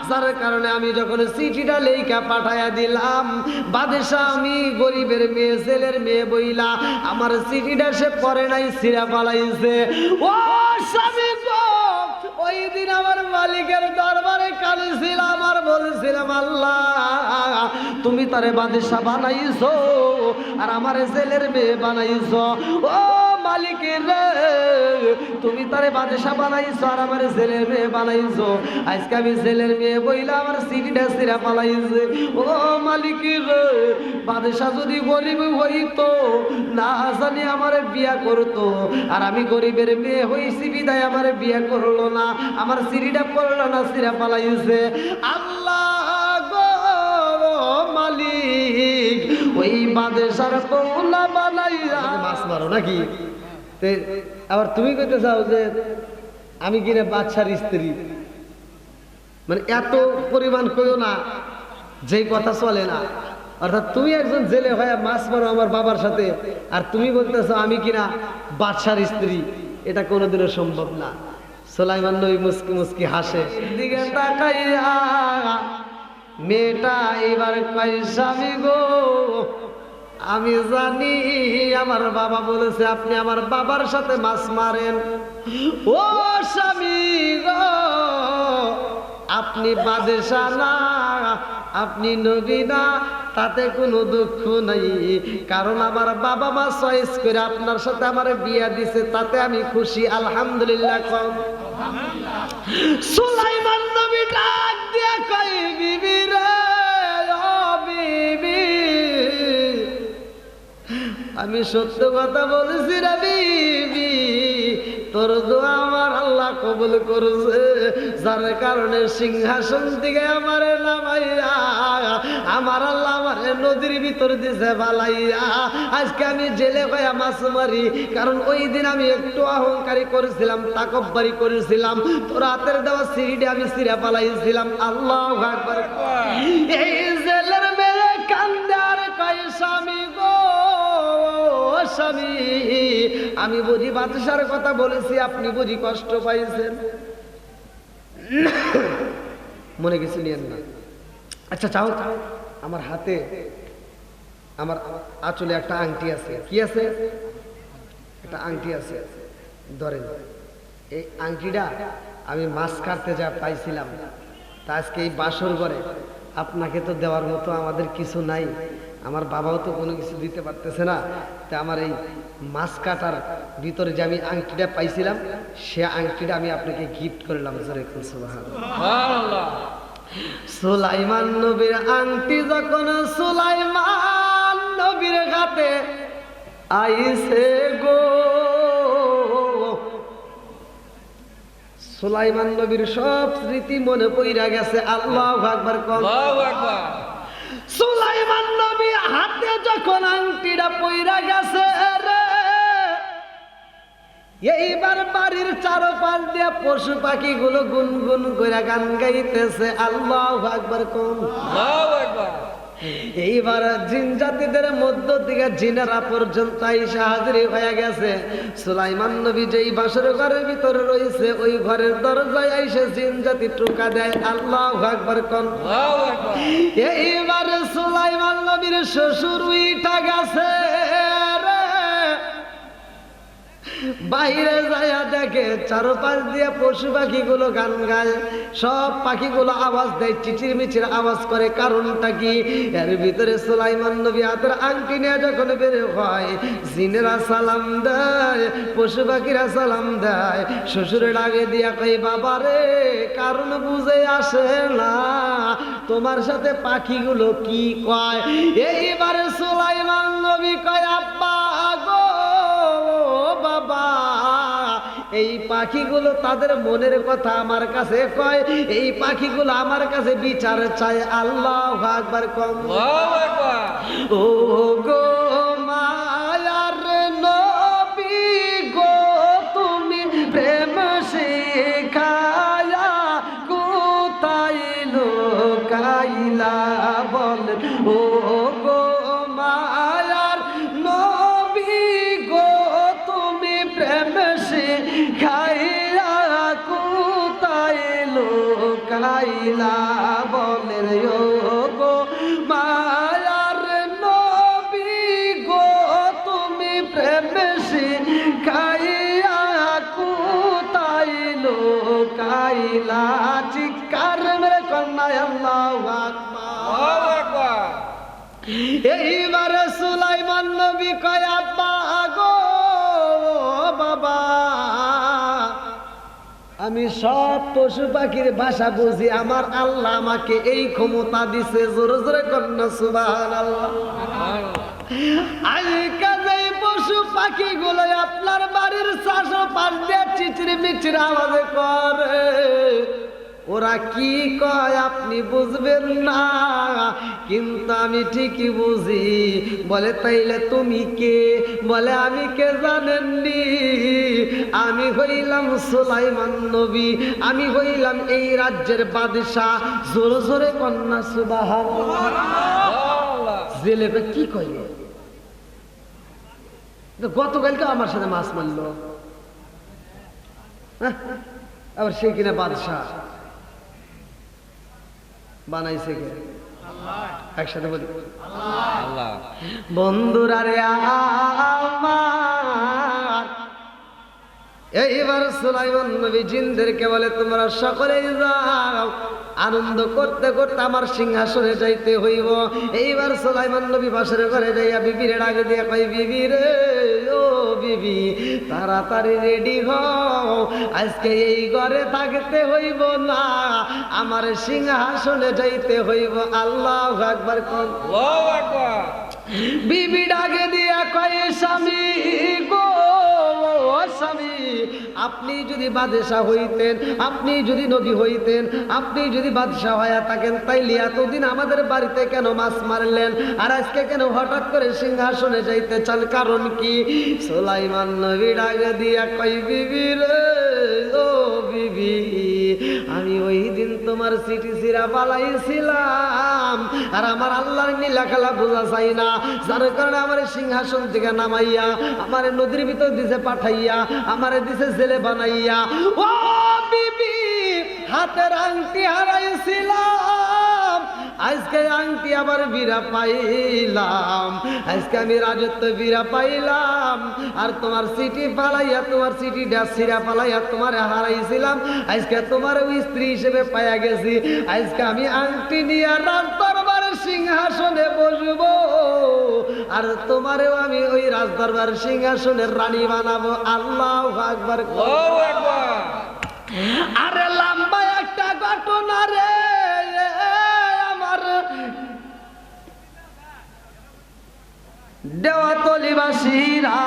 Speaker 1: যার কারণে আমি যখন চিঠিটা লেখা পাঠাইয়া দিলাম, বাদশা আমি গরিবের মেয়ে, ছেলের মেয়ে বইলা আমার চিঠিটা সে পড়ে নাই, ছিঁড়া পালাইছে। ও স্বামী গো, ওই দিন আমার মালিকের দরবারে কাঁদছিলাম আর বলছিলাম, আল্লাহ তুমি তারে বাদশা বানাইছো আর আমার ছেলের মেয়ে বানাইছো। ও মালিকের রে, তুমি তারে বাদশা বানাইছো আর আমার ছেলের মেয়ে বানাইছো, আজকে আমি ছেলের মেয়ে বইলা আমার চিঠিটা ছিঁড়া পালাইছে। ও মালিকের রে, বাদশা যদি গরিব হইতো না জানি আমার বিয়া করতো, আর আমি গরিবের মেয়ে হইছি বিদায় আমার বিয়া করলো না, আমার চিঠিটা পড়লো না, ছিঁড়া পালাইছে। আল্লাহ গো মালিক, ওই বাদশার কৌলা বানাইয়া মাছ মারো নাকি? আবার তুমি কইতে চাও যে আমি কিনা বাদশার স্ত্রী, মানে এত পরিমাণ কইও না, যেই কথা চলে না। অর্থাৎ তুমি একজন জেলে হয়ে মাছ মারো আমার বাবার সাথে, আর তুমি বলতেছো আমি কিনা বাদশার স্ত্রী, এটা কোনোদিনও সম্ভব না। সুলাইমান নবী মুস্কি মুস্কি হাসে, দিকে তাকাইয়া মেয়েটা এবার কয়, স্বামী গো আমি জানি আমার বাবা বলেছে আপনি আমার বাবার সাথে মাছ মারেন। ও স্বামী গো, আপনি বাদশা না, আপনি নবী না, তাতে কোনো দুঃখ নাই, কারণ আমার বাবা মা চয়েস করে আপনার সাথে আমার বিয়া দিছে, তাতে আমি খুশি, আলহামদুলিল্লাহ। সুলাইমান নবী ডাক দিয়া কয়, বিবি রে, ও বিবি, আমি সত্য কথা বলেছি রে বিবি, তোর দোয়া আমার আল্লাহ কবুল করেছে, যার কারণে সিংহাসন থেকে আমার নামাইয়া আমার আল্লাহ আমার নদীর ভিতর দিছে বালাইয়া, আজকে আমি জেলে হয়ে মাছ মারি, কারণ ওই দিন আমি একটু অহংকারী করেছিলাম, তাকব্বরি করেছিলাম, তোর হাতের দেওয়া সিঁড়িটা আমি ছিঁড়া পালাইছিলাম। আল্লাহু আকবার। এই জেলের মেয়ে কান্দে আর কয়, স্বামী গো স্বামী, আমি বুঝি বাদশার কথা বলেছি, আপনি বুঝি কষ্ট পাইছেন, মনে কিছু নিয়েন না। আচ্ছা চাও, আমার হাতে আমার আঁচলে একটা আংটি আছে। কি আছে? একটা আংটি আছে, ধরেন। এই আংটিটা আমি মাছ কাটতে যা পাইছিলাম, তা আজকে এই বাসর ঘরে আপনাকে তো দেওয়ার মতো আমাদের কিছু নাই, আমার বাবাও তো কোনো কিছু দিতে পারতেছে না, তা আমার এই মাছ কাটার ভিতরে যে আমি আংটিটা পাইছিলাম, সে আংটিটা আমি আপনাকে গিফট করলাম। সুবহানাল্লাহ। সুলাইমান নবীর আংটি যখন সুলাইমান নবীর হাতে আইছে গো, সুলাইমান নবীর সব স্মৃতি মনে পইরা গেছে। আল্লাহু আকবার। আল্লাহু আকবার। সুলাইমান নবী হাতে যখন আংটিটা পইরা গেছে রে, এইবার বাড়ির চারপাশ দিয়ে পশু পাখিগুলো গুনগুন করে গান গাইতেছে। আল্লাহু আকবার। আল্লাহু আকবার। এইবার জিন জাতিদের মধ্য থেকে জিনেরা পর্যন্ত আইসা হাজির হয়ে গেছে। সুলাইমান নবী যেই বাসর ঘরের ভিতরে রয়েছে, ওই ঘরের দরজায় আইসে জিন জাতি টোকা দেয়। আল্লাহু আকবার। আল্লাহু আকবার। এইবার সুলাইমান নবীর শ্বশুর উইঠা গেছে রে, বাইরে যাইয়া দেখে চারপাশ দিয়ে পশু পাখিগুলো গান গায়, সব পাখিগুলো আওয়াজ দেয়, চিচির মিচির আওয়াজ করে। কারণটা কি? এর ভিতরে সুলাইমান নবী হাতের আংটি নিয়ে যখন বের হয়, জিনেরা সালাম দেয়, পশু পাখিরা সালাম দেয়। শ্বশুরের আগে দিয়া কই, বাবা রে, কারণ বুঝে আসে না, তোমার সাথে পাখিগুলো কি কয়? এইবারে সুলাইমান নবী কয়, আব্বা গো বাবা, এই পাখিগুলো তাদের মনের কথা আমার কাছে কয়, এই পাখিগুলো আমার কাছে বিচার চায়। আল্লাহু আকবার কম।
Speaker 3: আল্লাহু আকবার।
Speaker 1: ও গো মায়ার নবী গো, তুমি প্রেম শিখায়া কোথায় লুকাইলা বলেন। ও গো মায়ার নবী গো, তুমি প্রেম শিখাইয়া কোথায় লুকাইলা বলেন। ও গো মায়ার নবী গো, তুমি প্রেম শিখাইয়া কোথায় লুকাইলা। চিৎকার মেরে কন্যায় আল্লাহু আকবার।
Speaker 3: আল্লাহু আকবার।
Speaker 1: এইবার সুলাইমান নবী কয়, আব্বা গো বাবা, আমি সব পশু পাখির ভাষা বুঝি, আমার আল্লাহ আমাকে এই ক্ষমতা দিছে। জোরে জোরে কন্যা সুবহানাল্লাহ। আজকাল এই পশু পাখিগুলো আপনার বাড়ির চাষও পাশ দিয়ে চিচির মিচির আওয়াজ করে, ওরা কি কয় আপনি বুঝবেন না, কিন্তু আমি ঠিকই বুঝি। বলে তাইলে তুমি কে? বলে আমি কে জানেননি, আমি হইলাম সুলাইমান নবী, আমি হইলাম এই রাজ্যের বাদশাহ। জোরে জোরে কন্যা সুবহানাল্লাহ। জেলেবে কি কয়, গতকালকে আমার সাথে মাছ মারলো, আবার সে কিনা বাদশাহ বানাইছে কে? একসাথে বলি
Speaker 3: আল্লাহ।
Speaker 1: বন্ধুরা রে আমার, এইবার সুলাইমান নবী জিনদেরকে বলে তোমরা সকলেই যাও, আনন্দ করতে করতে আমার সিংহাসনে যাইতে হইব। এইবার সুলাইমান নবী বাসরে ঘরে যাইয়া বিবিরে ডাক দিয়া কই, বিবি রে ও বিবি, তাড়াতাড়ি রেডি হও, আজকে এই ঘরে থাকতে হইব না, আমার সিংহাসনে যাইতে হইব। আল্লাহু আকবার কোন।
Speaker 3: আল্লাহু আকবার।
Speaker 1: বিবি ডাকে দিয়া কয়, স্বামী গো স্বামী, আপনি যদি বাদশাহ হইতেন, আপনি যদি নবী হইতেন, আপনি যদি বাদশাহ হইয়া থাকেন, তাইলে এতদিন আমাদের বাড়িতে কেন মাছ মারলেন, আর আজকে কেন হঠাৎ করে সিংহাসনে যাইতে চান, কারণ কি? সুলাইমান নবী ডাকে দিয়া কয়, বিবি রে ও বিবি, আমি ওই দিন তোমার চিঠি চিরা পালাইছিলাম, আর আমার আল্লাহর নীলা খেলা বোঝা চাই না, যার কারণে আমার সিংহাসন থেকে নামাইয়া আমার নদীর ভিতর দিছে পাঠাইয়া, আমারে দিছে জেলে বানাইয়া। ও বিবি, হাতের আংটি হারাইছিলাম, আজকে আংটি আবার বিরা পাইলাম, আজকে আমি রাজত্ব বিরা পাইলাম, আর তোমার চিঠি পালাইয়া, তোমার চিঠিটা ছিঁড়া পালাইয়া তোমার হারাইছিলাম, আজকে তোমার ওই স্ত্রী হিসেবে পাইয়া গেছি, আজকে আমি আংটি নিয়ে রাজ দরবারের সিংহাসনে বসবো, আর তোমারেও আমি ওই রাজ দরবার সিংহাসনের রানী বানাবো। আল্লাহু আকবার।
Speaker 3: আল্লাহু আকবার।
Speaker 1: আরে লম্বা একটা ঘটনা রে আমার দেওয়াতলিবাসীরা,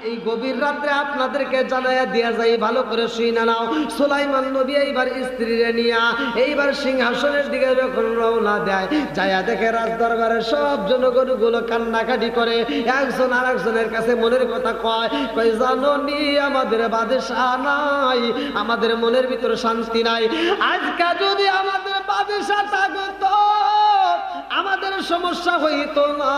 Speaker 1: এই গভীর রাত্রে আপনাদেরকে জানাইয়া দিয়া যাই, ভালো করে শুইনা নাও। সুলাইমান নবী এইবার স্ত্রীরে নিয়া এইবার সিংহাসনের দিকে যখন রওনা দেয়, যায়া দেখে রাজ দরবারের সব জনগণগুলো কান্নাকাটি করে, একজন আর একজনের কাছে মনের কথা কয়, কই জাননি আমাদের বাদশাহ নাই, আমাদের মনের ভিতরে শান্তি নাই, আজকে যদি আমাদের বাদশাহ থাকতো আমাদের সমস্যা হইতো না।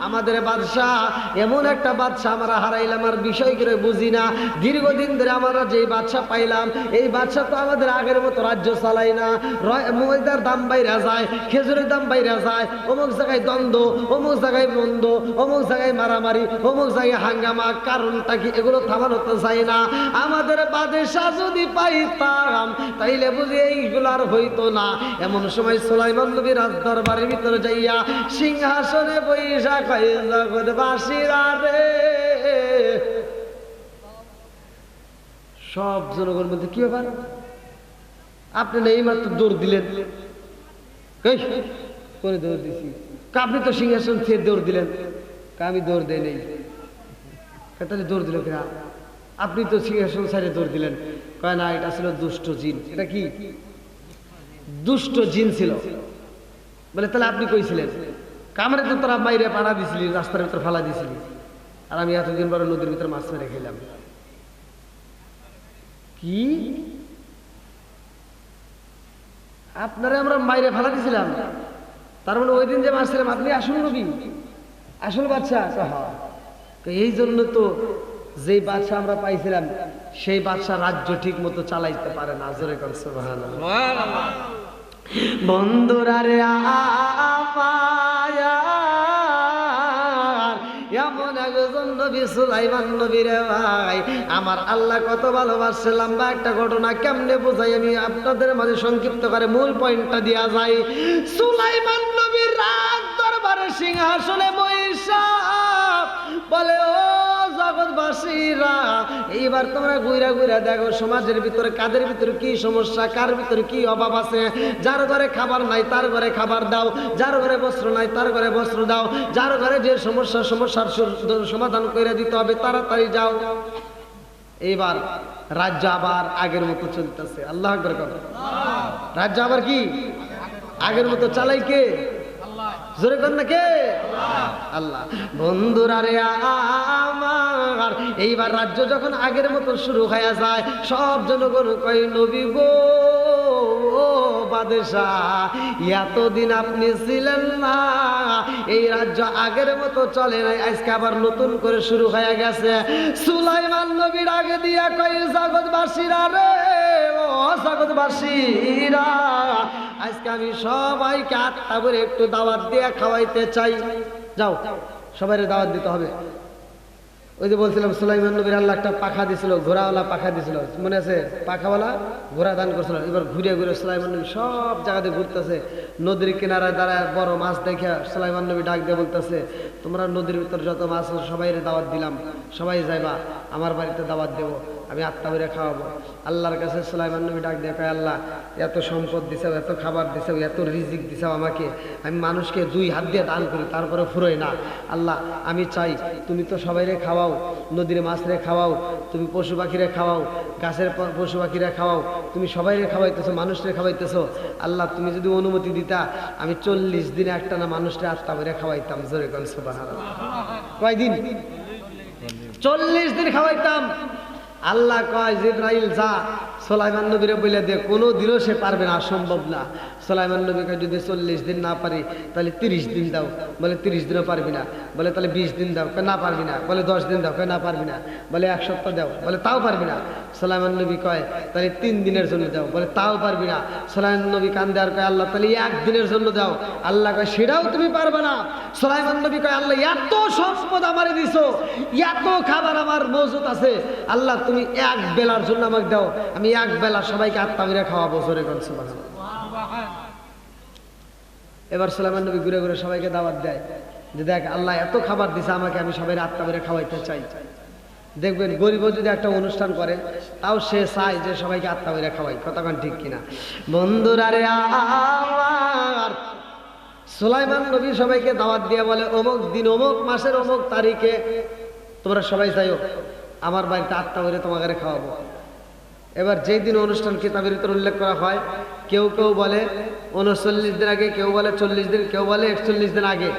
Speaker 1: আমাদের বাদশাহ এমন একটা বাদশাহ আমরা হারাইলাম, আর বিষয় করে বুঝি না। দীর্ঘদিন ধরে আমরা যে বাদশাহ পাইলাম, এই বাদশাহ তো আমাদের আগের মতো রাজ্য চালাই না, ময়দার দাম বাইরা যায়, খেজুরের দাম বাইরা যায়, অমুক জায়গায় দ্বন্দ্ব, অমুক জায়গায় মন্দ, অমুক জায়গায় মারামারি, অমুক জায়গায় হাঙ্গামা, কারণটা কি? এগুলো থামানো তো যায় না। আমাদের বাদশাহ যদি পাইতাম তাইলে বুঝি এইগুলো আর হইতো না। এমন সময় সুলাইমান নবী রাজ দরবারের ভিতরে যাইয়া সিংহাসনে বৈশা কয়, জগৎবাসীরা রে, সব জনগণ বলতে কি ব্যাপার, আপনি না এইমাত্র দৌড় দিলেন, করে দৌড় দিছি, আপনি তো সিংহাসন থেকে দৌড় দিলেন, আমি দৌড় দেয় নেই, তাহলে দৌড় দিল কিনা? আপনি তো সিংহাসন ছেড়ে দৌড় দিলেন। কয় না, এটা ছিল দুষ্ট জিন। এটা কি? দুষ্ট জিন ছিল। বলে তাহলে আপনি কইছিলেন? কামড়ে তো তোরা বাইরে পাড়া দিছিলি, রাস্তার ভিতর ফালা দিছিলি, আর আমি এতদিন পরে নদীর ভিতরে মাছ মেরে খেলাম। কি আপনারা আমরা বাইরে ফালা দিছিলাম? তার মানে ওই দিন যে মারছিলাম আপনি আসল নবী, আসল বাদশা? এই জন্য তো যেই বাদশা আমরা পাইছিলাম সেই বাদশা রাজ্য ঠিক মতো চালাইতে পারে না। জোরে কর সুবহানাল্লাহ।
Speaker 3: সুবহানাল্লাহ।
Speaker 1: বন্ধুরা রে আমার এমন একজন নবী সুলাইমান নবী রে ভাই, আমার আল্লাহ কত ভালোবাসে। লম্বা একটা ঘটনা কেমনে বোঝাই আমি আপনাদের মাঝে সংক্ষিপ্ত করে মূল পয়েন্টটা দেওয়া যায়। সুলাইমান নবীর রাজ দরবারে সিংহাসনে বৈশা বলে, ও জগৎবাসীরা, এইবার তোমরা ঘুরা ঘুরা দেখো সমাজের ভিতরে কাদের ভিতরে কি সমস্যা, কার ভিতরে কি অভাব আছে। যার ঘরে খাবার নাই তার ঘরে খাবার দাও, যার ঘরে বস্ত্র নাই তার ঘরে বস্ত্র দাও, যার ঘরে যে সমস্যার সমাধান করে দিতে হবে তাড়াতাড়ি যাও। এইবার রাজ্য আবার আগের মতো চলতেছে। আল্লাহ আকবার কর। রাজ্য আবার কি আগের মতো চালাই কে? জোরে কর না কে? আল্লাহ। বন্ধুরা রে আমার এইবার রাজ্য যখন আগের মতো শুরু হয়ে যায়, সব জনগণ কয়, নবী গো বাদশাহ, এতদিন আপনি ছিলেন না, এই রাজ্য আগের মতো চলে নাই, আজকে আবার নতুন করে শুরু হয়ে গেছে। সুলাইমান নবীর আগে দিয়া কয়, জগৎবাসীরা রে, ও জগৎবাসীরা, আজকে আমি সবাইকে আটটা করে একটু দাওয়াত দিয়ে খাওয়াইতে চাই। যাও, সবাই দাওয়াত দিতে হবে। ওই যে বলছিলাম সুলাইমান নবীর আল্লাহ একটা পাখা দিছিল, ঘোড়াওয়ালা পাখা দিছিল, মনে আছে? পাখাওয়ালা ঘোড়া দান করছিল। এবার ঘুরে ঘুরে সুলাইমান নবী সব জায়গাতে ঘুরতেছে। নদীর কিনারায় দাঁড়ায় বড় মাছ দেখে সুলাইমান নবী ডাক দিয়ে বলতেছে, তোমরা নদীর ভিতর যত মাছ আছে সবাই দাওয়াত দিলাম, সবাই যাইবা, আমার বাড়িতে দাওয়াত দেবো, আমি আত্মা বেড়ে খাওয়াবো। আল্লাহর কাছে সুলাইমান নবী ডাক দিয়ে কয়, আল্লাহ এত সম্পদ দিছে, এত খাবার দিছে, এত রিজিক দিছে আমাকে, আমি মানুষকে 2 হাত দিয়ে দান করি তারপরে ফুরোই না। আল্লাহ আমি চাই তুমি তো সবাইরে খাওয়াও, নদীর মাছরে খাওয়াও, তুমি পশু পাখিরে খাওয়াও, গাছের পশু পাখিরে খাওয়াও, তুমি সবাইরে খাওয়াইতেছো, মানুষরে খাওয়াইতেছো। আল্লাহ তুমি যদি অনুমতি দিতা আমি 40 দিনে একটা না মানুষরে আত্মা বেড়ে খাওয়াইতাম। জোরে কোন সুবহানাল্লাহ। কয়দিন? 40 দিন খাওয়াইতাম। আল্লাহ কয়, জিবরাইল যা সুলাইমান নবীরে বলে দে, কোনো দিনও সে পারবে না, সম্ভব না। সুলাইমান নবীকে যদি 40 দিন না পারি তাহলে 30 দিন দাও, বলে 30 দিনও পারবি না, বলে তাহলে 20 দিন দাও, না পারবি না, বলে 10 দিন দাও, না পারবি না, বলে 1 সপ্তাহ দাও, বলে তাও পারবি না। সুলাইমান নবী কয় তাহলে 3 দিনের জন্য দাও, বলে তাও পারবি না। সুলাইমান নবী কান্দে আর কয়, আল্লাহ তাহলে 1 দিনের জন্য দাও। আল্লাহ কয় সেটাও তুমি পারবে না। সুলাইমান নবী কয়, আল্লাহ এত সম্পদ আমারে দিছো, এত খাবার আমার মজুদ আছে, আল্লাহ তুমি 1 বেলার জন্য আমাকে দাও, আমি 1 বেলা সবাইকে আত্মা মেরে খাওয়াবো। জোরে কোন সুবহানাল্লাহ। এবার সুলাইমান নবী ঘুরে ঘুরে সবাইকে দাওয়াত দেয় যে দেখ আল্লাহ এত খাবার দিছে আমাকে, আমি সবাই আত্মা মেরে খাওয়াইতে চাই। দেখবেন গরিবও যদি একটা অনুষ্ঠান করে তাও সে চায় যে সবাইকে আত্মা মেরে খাওয়াই। কতক্ষণ ঠিক কিনা? বন্ধুরা রে আমার সুলাইমান নবী সবাইকে দাওয়াত দিয়ে বলে, অমুক দিন অমুক মাসের অমুক তারিখে তোমরা সবাই যাইও, আমার বাড়িতে আত্মা মেরে তোমাকে খাওয়াবো। এবার যেই দিন অনুষ্ঠান কিতাবের ভিতরে উল্লেখ করা হয়, কেউ কেউ বলে 39 দিন আগে, কেউ বলে 40 দিন, কেউ বলে 41 দিন আগে।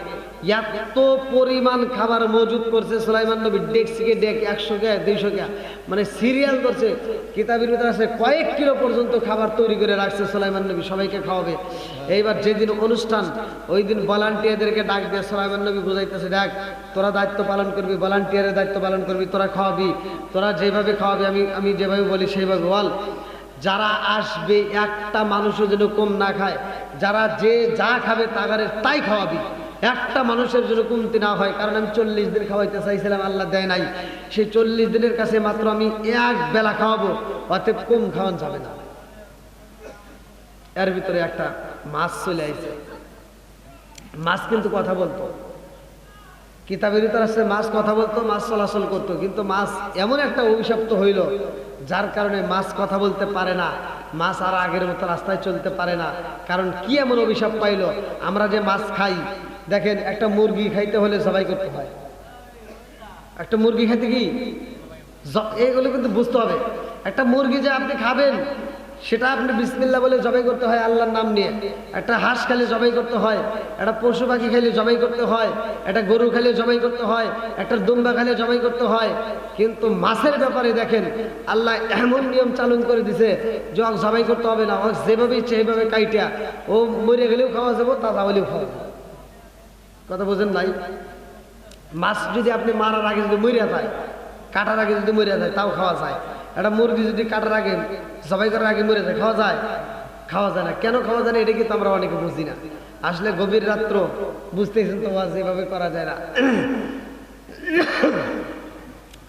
Speaker 1: এত পরিমাণ খাবার মজুদ করছে সুলাইমান নবী, ডেকসিকে ডেক 100 কে 200 কে, মানে সিরিয়াল করছে। কিতাবের ভিতরে আছে কয়েক কিলো পর্যন্ত খাবার তৈরি করে রাখছে সুলাইমান নবী, সবাইকে খাওয়াবে। এইবার যেদিন অনুষ্ঠান ওই দিন ভলান্টিয়ারদেরকে ডাক দিয়ে সুলাইমান নবী বুঝাইতেছে, দেখ তোরা দায়িত্ব পালন করবি, ভলান্টিয়ারের দায়িত্ব পালন করবি, তোরা খাওয়াবি, তোরা যেভাবে খাওয়াবি আমি যেভাবে বলি সেইভাবে বল। যারা আসবে একটা মানুষও যেন কম না খায়, যারা যে যা খাবে তাই খাওয়াবি, একটা মানুষের জন্য কমতি না হয়। কারণ আমি 40 দিন খাওয়াইতে চাইছিলাম, আল্লাহ দেয় নাই। সেই 40 দিনের কাছে মাত্র আমি 1 বেলা খাওয়াবো, অতএব কম খাওয়ান যাবে না। এর ভিতরে একটা মাছ চলে আইছে। মাছ কিন্তু কথা বলতো, কিতাবের ভিতরে আছে মাছ কথা বলতো, মাছ চলাচল করতো, কিন্তু মাছ এমন একটা অভিশপ্ত হইল যার কারণে মাছ কথা বলতে পারে না, মাছ আর আগের মতো রাস্তায় চলতে পারে না। কারণ কি এমন অভিশাপ পাইল? আমরা যে মাছ খাই, দেখেন একটা মুরগি খাইতে হলে জবাই করতে হয়। একটা মুরগি খাইতে কি এইগুলো কিন্তু বুঝতে হবে। একটা মুরগি যে আপনি খাবেন সেটা আপনি বিসমিল্লাহ বলে জবাই করতে হয় আল্লাহর নাম নিয়ে। একটা হাঁস খেলে জবাই করতে হয়, একটা পশু পাখি খেলে জবাই করতে হয়, একটা গরু খেলে জবাই করতে হয়, একটা দুম্বা খেলে জবাই করতে হয়। কিন্তু মাছের ব্যাপারে দেখেন আল্লাহ এমন নিয়ম চালন করে দিছে যে জবাই করতে হবে না, যেভাবে ইচ্ছে সেইভাবে কাইটা ও মরে গেলেও খাওয়া যাবো, তাজা হলেও খাওয়া যাবে। কথা বোঝেন নাই? মাছ যদি আপনি মারার আগে যদি মরিয়া যায়, কাটার আগে যদি মরিয়া যায় তাও খাওয়া যায়। একটা মুরগি যদি কাটার আগে জবাই করার আগে মরে যায় খাওয়া যায়? খাওয়া যায় না। কেন খাওয়া যায় না এটা কিন্তু আমরা অনেকে বুঝি না। আসলে গভীর রাত্র বুঝতেছেন তো যেভাবে করা যায় না।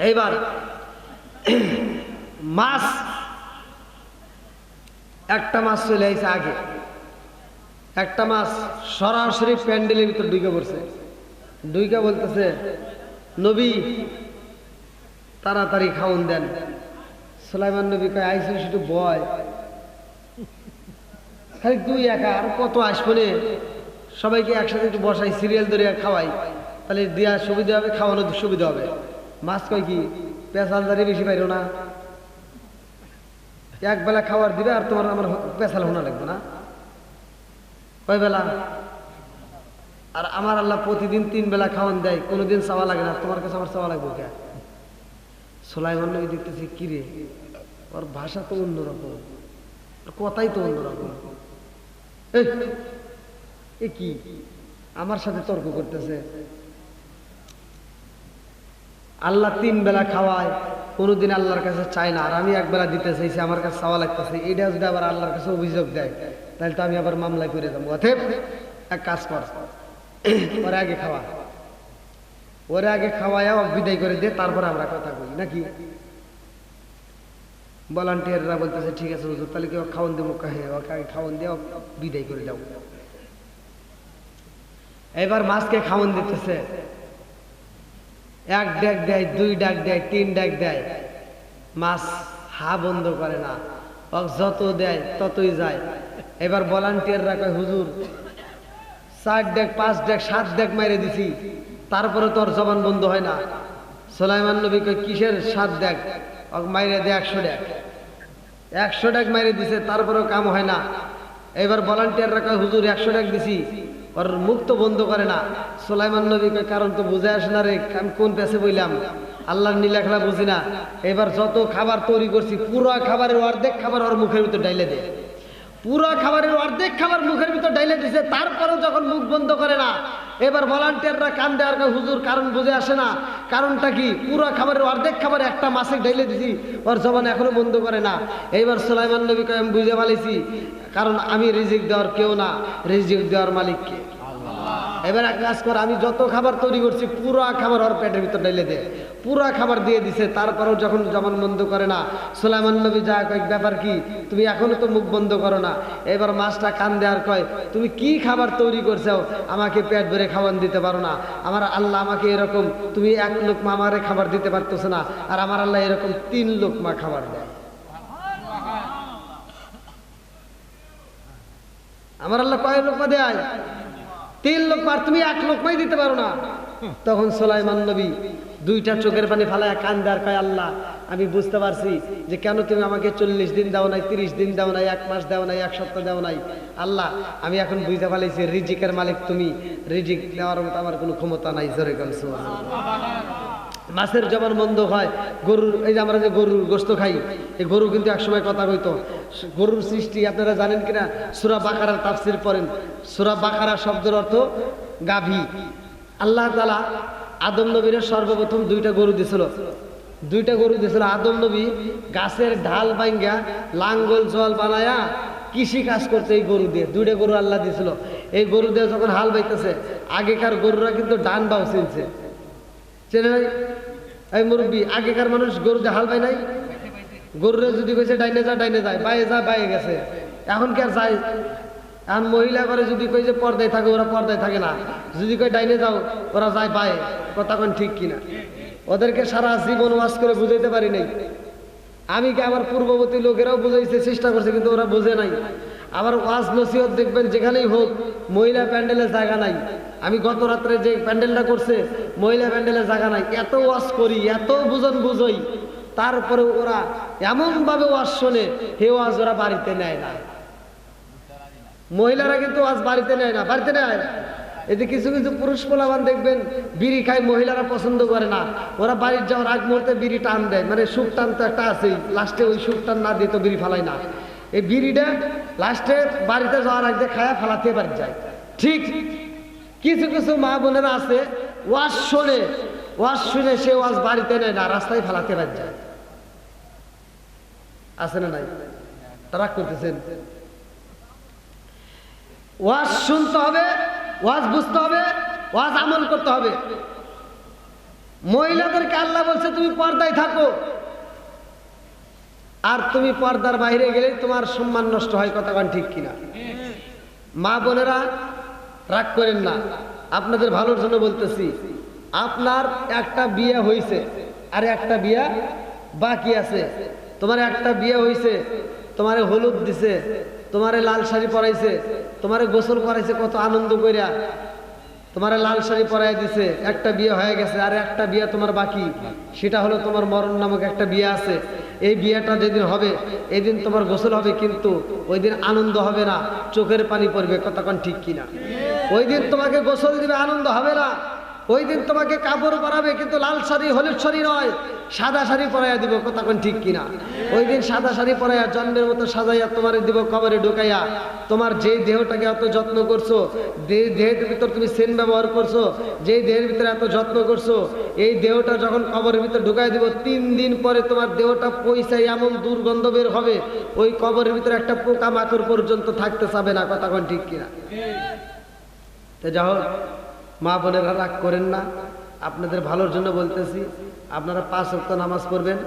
Speaker 1: এইবার মাছ, একটা মাছ চলে আইছে আগে, একটা মাছ সরাসরি প্যান্ডেলের ভিতর ঢুকে পড়ছে। ঢুকে বলতেছে, নবী তাড়াতাড়ি খাওন দেন। সুলাইমান নবী কয় আইসি শুধু বয়, খালি তুই একা, আর কত আসবনে, সবাইকে একসাথে একটু বসাই, সিরিয়াল ধরে খাওয়াই, তাহলে দেওয়া সুবিধা হবে, খাওয়ানোর সুবিধা হবে। মাছ কয় কি পেশালদারি বেশি পাইল না, এক বেলা খাওয়ার দিবে আর তোমার আমার পেশাল হোনা লাগবে না। কয় বেলা? আর আমার আল্লাহ প্রতিদিন 3 বেলা খাওয়ান দেয়, কোনোদিন চাওয়া লাগে না, তোমার কাছে আমার চাওয়া লাগবে কে? সুলাইমান নবী দেখতেছি কিরে, ওর ভাষা তো অন্যরকম, ওর কথাই তো অন্যরকম। এ কি আমার সাথে তর্ক করতেছে? আল্লাহ 3 বেলা খাওয়ায়, কোনোদিন আল্লাহর কাছে চায় না, আর আমি এক বেলা দিতে চাইছি, আমার কাছে চাওয়া লাগতেছে। এটা যদি আবার আল্লাহর কাছে অভিযোগ দেয় তাহলে তো আমি আবার মামলায় করে যাবো। অতএব এক কাজ কর, ওরে আগে খাওয়া, ওরে আগে খাওয়ায় বিদায় করে দে, তারপর আমরা কথা বলি নাকি? ভলান্টিয়াররা বলতেছে ঠিক আছে হুজুর, তাহলে কি খাওয়ান দেবো? ওকে আগে খাওয়ান দিয়ে বিদায় করে দাও। এবার মাছকে খাওয়ান দিতেছে, 1 ডাক দেয়, 2 ডাক দেয়, 3 ডাক দেয়, মাছ হা বন্ধ করে না, যত দেয় ততই যায়। এবার ভলান্টিয়াররা কয় হুজুর 4 ডাক, 5 ডাক, 7 ডাক মাইরে দিছি, তারপরে তোর জবান বন্ধ হয় না। সুলাইমান নবী কয় কিসের 7 ডাক? মাইরে দে 100 ডাক। 100 ডাক মাইরে দিছে, তারপরেও কাম হয় না। এবার ভলান্টিয়াররা কয় হুজুর 100 ডাক দিছি, ওর মুখ তো বন্ধ করে না। সুলাইমান নবী কয় কারণ তো বুঝে আসে না রে, আমি কোন পেছে বইলাম, আল্লাহর নীলাখেলা বুঝি না। এবার যত খাবার তৈরি করছি, পুরো খাবারের অর্ধেক খাবার ওর মুখের ভিতর ডাইলে দে, পুরো খাবারের অর্ধেক খাবার মুখের ভিতর ডাইলে দিছে, তারপরেও যখন মুখ বন্ধ করে না, এবার ভলান্টিয়াররা কান্দে আর কয় হুজুর কারণ বুঝে আসে না। কারণটা কি? পুরো খাবারের অর্ধেক খাবার একটা মাছে ডাইলে দিছি, ওর জবান এখনো বন্ধ করে না। এইবার সুলাইমান নবী কয় আমি বুঝে পালিছি, কারণ আমি রিজিক দেওয়ার কেউ না, রিজিক দেওয়ার মালিক কে? এবার এক কাজ কর, আমি যত খাবার তৈরি করছি পুরো খাবার ওর পেটের ভিতর ডাইলে দে। পুরো খাবার দিয়ে দিছে, তারপরেও যখন জবান বন্ধ করে না, সুলাইমান নবী যা কয় ব্যাপার কি, তুমি এখনো তো মুখ বন্ধ করো না। এবার মাছটা কান দেওয়ার কয় তুমি কি খাবার তৈরি করছো, আমাকে পেট ভরে খাবার দিতে পারো না? আমার আল্লাহ আমাকে এরকম, তুমি 1 লোকমা আমারে খাবার দিতে পারতেছ না, আর আমার আল্লাহ এরকম 3 লোকমা খাবার দেয়। আমার আল্লাহ কয় লোকমা দেয়? 3 লোকমা, আর তুমি 1 লোকমাই দিতে পারো না। তখন সুলাইমান নবী 2টা চোখের পানি ফালায় কান্দে আর কয় আল্লাহ আমি বুঝতে পারছি যে কেন তুমি আমাকে 40 দিন দাও নাই, 30 দিন দাও নাই, 1 মাস দাও নাই, 1 সপ্তাহ দাও নাই। আল্লাহ আমি এখন বুঝতে পারছি রিজিকের মালিক তুমি, রিজিক দেওয়ার মতো আমার কোনো ক্ষমতা নাই। জোরে গান সুবহানাল্লাহ। মাছের জবান বন্ধ হয়, গরুর, এই যে আমরা যে গরুর গোশত খাই, এই গরু কিন্তু একসময় কথা কইতো। গরুর সৃষ্টি আপনারা জানেন কিনা? সূরা বাকারার তাফসীর পড়েন। সূরা বাকারা শব্দের অর্থ গাভী। আল্লাহ তাআলা আদম নবীর সর্বপ্রথম 2টা গরু দিছিল, 2টা গরু দিছিল। আদম নবী গাছের ঢাল ভাঙ্গা লাঙ্গল জল বানায়া কৃষি কাজ করতে এই গরু দিয়ে, 2টা গরু আল্লাহ দিছিল। এই গরু দিয়ে যখন হাল বাইতেছে, আগেকার গরুরা কিন্তু ডান বাউ চিনছে, চেনে নাই? এই মুরব্বী, আগেকার মানুষ গরু দিয়ে হাল বাই নাই? গরুরা যদি কইছে ডাইনে যা ডাইনে যায়, বাইরে যা বাইরে গেছে। এখন কি আর যায়? এখন মহিলা করে যদি কই যে পর্দায় থাকে, ওরা পর্দায় থাকে না। যদি কই ডাইনে যাও, ওরা যায় বায়ে। কথা কোন ঠিক কিনা? ওদেরকে সারা জীবন ওয়াজ করে বুঝাইতে পারি নাই। আমি কি আমার পূর্ববর্তী লোকেরাও বুঝাইতে চেষ্টা করছে, কিন্তু ওরা বুঝে নাই। আবার ওয়াজ নসিহত দেখবেন যেখানেই হোক, মহিলা প্যান্ডেলের জায়গা নাই। আমি গত রাত্রে যে প্যান্ডেলটা করছে, মহিলা প্যান্ডেলের জায়গা নাই। এত ওয়াজ করি, এত বুঝন বুঝই, তারপরে ওরা এমনভাবে ওয়াজ শোনে, হে ওয়াজ ওরা বাড়িতে নেয় না। মহিলারা কিন্তু ওয়াজ বাড়িতে নেয় না, বাড়িতে নেয়। এতে কিছু কিছু পুরুষ পোলাবান দেখবেন বিড়ি খায়, মহিলারা পছন্দ করে না, ওরা বাড়ির যাওয়ার আগ মুহূর্তে বিড়ি টান দেয়, মানে সুখ টান তো একটা আছেই, লাস্টে ওই সুখ টান না দিয়ে তো বিড়ি ফালাই না। এই বিড়িটা লাস্টে বাড়িতে যাওয়ার আগে খায়া ফালাতে বাড়ি যায়। ঠিক কিছু কিছু মা বোনেরা আছে ওয়াজ শোনে, ওয়াজ শুনে সে ওয়াজ বাড়িতে নেয় না, রাস্তায় ফালাতে বাড়ি যায়। আছে না নাই? তারা করতেছেন। ওয়াজ শুনতে হবে, ওয়াজ বুঝতে হবে, ওয়াজ আমল করতে হবে। মহিলাদেরকে আল্লাহ বলছে তুমি পর্দায় থাকো, আর তুমি পর্দার বাইরে গেলে তোমার সম্মান নষ্ট হয়। কথা কোন ঠিক কিনা? মা বোনেরা রাগ করেন না, আপনাদের ভালোর জন্য বলতেছি। আপনার একটা বিয়ে হয়েছে আর একটা বিয়ে বাকি আছে। তোমার একটা বিয়ে হয়েছে, তোমারে হলুদ দিছে, তোমারে লাল শাড়ি পরাইছে, তোমারে গোসল করাইছে কত আনন্দ কইরা, তোমারে লাল শাড়ি পরাই দিছে, একটা বিয়ে হয়ে গেছে। আর একটা বিয়ে তোমার বাকি, সেটা হলো তোমার মরণ নামক একটা বিয়ে আছে। এই বিয়েটা যেদিন হবে এই দিন তোমার গোসল হবে, কিন্তু ওই দিন আনন্দ হবে না, চোখের পানি পড়বে। কতক্ষণ ঠিক কিনা? ওই দিন তোমাকে গোসল দিবে, আনন্দ হবে না। ওই দিন তোমাকে কাপড় পরাবে, কিন্তু লাল শাড়ি হলুদ শাড়ি নয়, সাদা শাড়ি পরাইয়া দিব। কতক্ষণ ঠিক কিনা? ওই দিন সাদা শাড়ি পরাইয়া জন্মের মতো সাজাইয়া তোমার দিব কবরে ঢুকাইয়া। তোমার যে দেহটাকে এত যত্ন করছো, দেহের ভিতর তুমি সেন ব্যবহার করছো, যেই দেহের ভিতরে এত যত্ন করছো, এই দেহটা যখন কবরের ভিতরে ঢুকাই দিব, 3 দিন পরে তোমার দেহটা পয়সায় এমন দুর্গন্ধ বের হবে, ওই কবরের ভিতরে একটা পোকা মাকড় পর্যন্ত থাকতে চাবে না। কতক্ষণ ঠিক কিনা? তো যা হোক, মা বোনেরা রাগ করেন না, আপনাদের ভালোর জন্য বলতেছি। আপনারা 5 ওয়াক্ত নামাজ পড়বেন,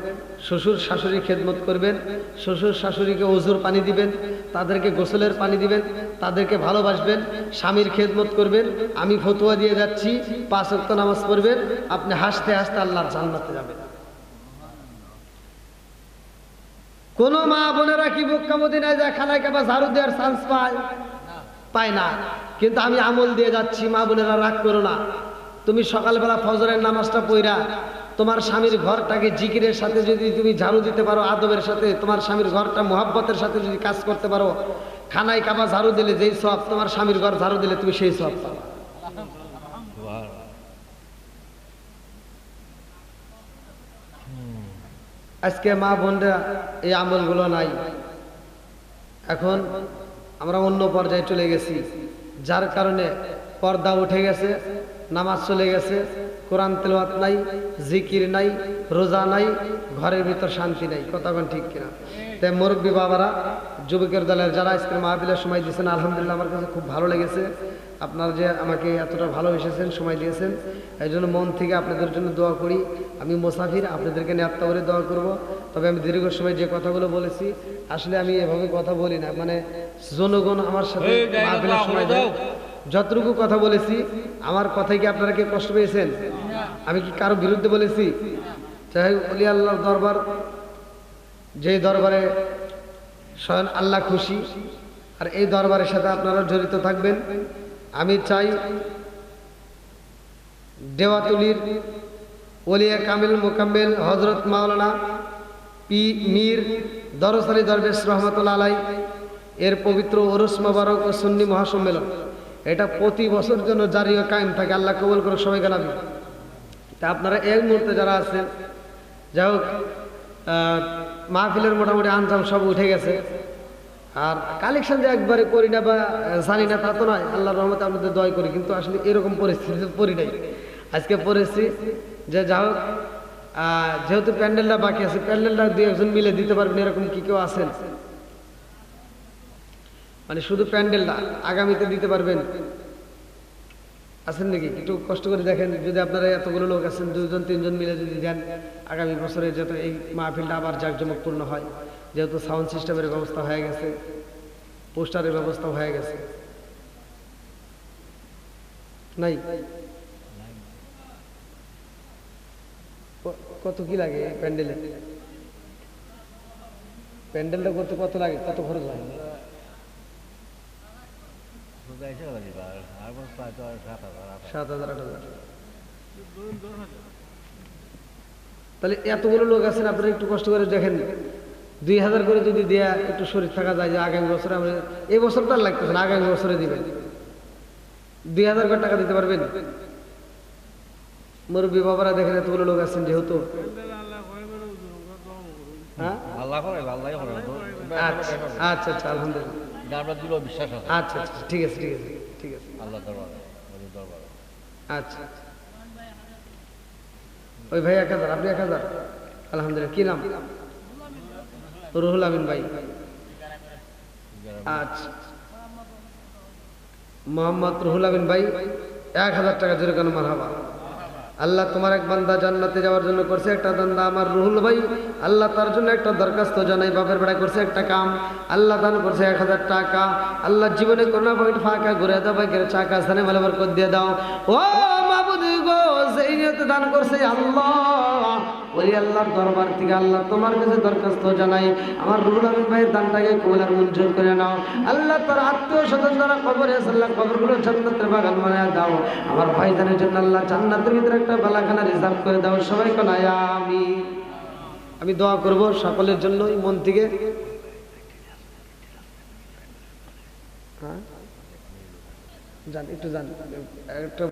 Speaker 1: শ্বশুর শাশুড়ি খেদমত করবেন, শ্বশুর শাশুড়িকে ওযুর পানি দিবেন, তাদেরকে গোসলের পানি দিবেন, তাদেরকে ভালোবাসবেন, স্বামীর খেদমত করবেন। আমি ফতোয়া দিয়ে যাচ্ছি, 5 ওয়াক্ত নামাজ পড়বেন, আপনি হাসতে হাসতে আল্লাহর জান্নাতে যাবেন। কোন মা বোনেরা কি মক্কা মদিনায় যায় খানায় কাবা ঝাড়ু দেওয়ার চান্স পায় না? কিন্তু আমি আমল দিয়ে যাচ্ছি, মা বোনেরা রাগ করো না। তুমি সকালবেলা ফজরের নামাজটা পড়া তোমার স্বামীর ঘরটাকে জিকিরের সাথে যদি তুমি ঝাড়ু দিতে পারো, আদবের সাথে তোমার স্বামীর ঘরটা মোহাব্বতের সাথে যদি কাজ করতে পারো, খানায় কাবা ঝাড়ু দিলে যেই সওয়াব, তোমার স্বামীর ঘর ঝাড়ু দিলে তুমি সেই সওয়াব পাবে। আজকে মা বোনরা এই আমলগুলো নাই। এখন আমরা অন্য পর্যায়ে চলে গেছি, যার কারণে পর্দা উঠে গেছে, নামাজ চলে গেছে, কোরআন তেলাওয়াত নাই, জিকির নাই, রোজা নাই, ঘরের ভিতর শান্তি নাই। কতক্ষণ ঠিক কিনা? তাই মুরব্বী বাবারা, যুবকের দলের যারা আজকের মাহফিলের সময় দিয়েছেন, আলহামদুলিল্লাহ আমার কাছে খুব ভালো লেগেছে। আপনারা যে আমাকে এতটা ভালোবেসেছেন, সময় দিয়েছেন, এই জন্য মন থেকে আপনাদের জন্য দোয়া করি। আমি মুসাফির, আপনাদেরকে নিয়ে আত্মা করে দোয়া করব। তবে আমি দীর্ঘ সময় যে কথাগুলো বলেছি, আসলে আমি এভাবে কথা বলি না, মানে জনগণ আমার সাথে মাহফিলের সময় দেয়। যতটুকু কথা বলেছি, আমার কথায় কি আপনারা কি কষ্ট পেয়েছেন? আমি কি কারো বিরুদ্ধে বলেছি? চাই ওলি আল্লাহর দরবার, যে দরবারে স্বয়ং আল্লাহ খুশি, আর এই দরবারের সাথে আপনারা জড়িত থাকবেন। আমি চাই দেওয়াতুলির ওলিয়া কামিল মোকাম্মেল হজরত মাওলানা মীর দরস আলী দরবেশ রহমতুল্লাহ আলাই এর পবিত্র ওরস মোবারক ও সুন্নি মহাসম্মেলন, এটা প্রতি বছর জন্য জারি ও কায়েম থাকে। আল্লাহ কবুল করে সবাইকে নামি। তা আপনারা এই মুহূর্তে যারা আছেন, যাই হোক, মাহফিলের মোটামুটি আঞ্জাম সব উঠে গেছে। আর কালেকশন যে একবারে করি না বা জানি না তা তো নয়, আল্লাহর রহমতে আপনাদের দয় করি, কিন্তু আসলে এরকম পরিস্থিতিতে পড়ি নাই। আজকে পড়েছি যে যা হোক, যেহেতু প্যান্ডেলটা বাকি আছে, প্যান্ডেলটা 2-1 মিলে দিতে পারবেন, এরকম কি কেউ আছেন? মানে শুধু প্যান্ডেলটা আগামীতে দিতে পারবেন, আছেন নাকি? একটু কষ্ট করে দেখেন, যদি আপনারা এতগুলো লোক আছেন, 2-3 মিলে যদি দেন, আগামী বছরে যাতে এই মাহফিলটা আবার জাঁকজমকপূর্ণ হয়। যেহেতু সাউন্ড সিস্টেমের ব্যবস্থা হয়ে গেছে, পোস্টারের ব্যবস্থা হয়ে গেছে, নাই কত কি লাগে প্যান্ডেলে? প্যান্ডেলটা করতে কত লাগে, কত খরচ হয়? 7,000-8,000। তাহলে এতগুলো লোক আছেন, আপনারা একটু কষ্ট করে দেখেন, 2000 করে যদি দেয়া একটু শরীর থাকা যায় যে আগামী বছরে আমরা, এই বছর তো আর লাগতেছে না, আগামী বছরে দিবেন। 2000 করে টাকা দিতে পারবেন? মুরব্বী বাবারা দেখেন এতগুলো লোক আছেন যেহেতু, হ্যাঁ
Speaker 3: আল্লাহ করে, আল্লাহ করে।
Speaker 1: আচ্ছা আচ্ছা আচ্ছা, আলহামদুলিল্লাহ,
Speaker 3: আমরা দিল বিশ্বাস আছে
Speaker 1: আচ্ছা আচ্ছা, ঠিক আছে ঠিক আছে ঠিক আছে,
Speaker 3: আল্লাহ দরবারে, ওদের দরবারে।
Speaker 1: আচ্ছা আচ্ছা। ওই ভাই 1000, আপনি 1000, আলহামদুলিল্লাহ। কি নাম? রুহুল আমিন ভাই। আচ্ছা, মোহাম্মদ রুহুল আমিন ভাই 1000 টাকা জোরে কেন মারহাবা। আল্লাহ তোমার এক বান্দা জান্নাতে যাওয়ার জন্য করছে একটা দান্দা, আমার রুহুল ভাই, আল্লাহ তার জন্য একটা দরখাস্ত জানাই, বাপের বেড়া করছে একটা কাম, আল্লাহ দান করছে 1000 টাকা। আল্লাহ জীবনে করোনা পকেট ফাঁকা ঘুরে দাও, বাইকের চাকা স্থানে মালে বরকত দিয়ে দাও। ও মাবুদ গো, সেই নিয়তে দান করছে আল্লাহ, ওই আল্লাহর দরবার থেকে আল্লাহ তোমার কাছে দরখাস্ত জানাই, আমার রুহুল আমিন ভাইয়ের দানটাকে কবুল আর মঞ্জুর করে নাও। আল্লাহ তার আত্মীয় স্বজন যারা কবরে আছে, আল্লাহ কবরগুলো জান্নাতের বাগান বানায় দাও। আমার ভাইজানের জন্য আল্লাহ জান্নাতের ভিতরে একটা বালাখানা রিজার্ভ করে দাও। সবাই কোন আমি দোয়া করব সকলের জন্যই মন থেকে। হ্যাঁ, যান একটু যান, একটা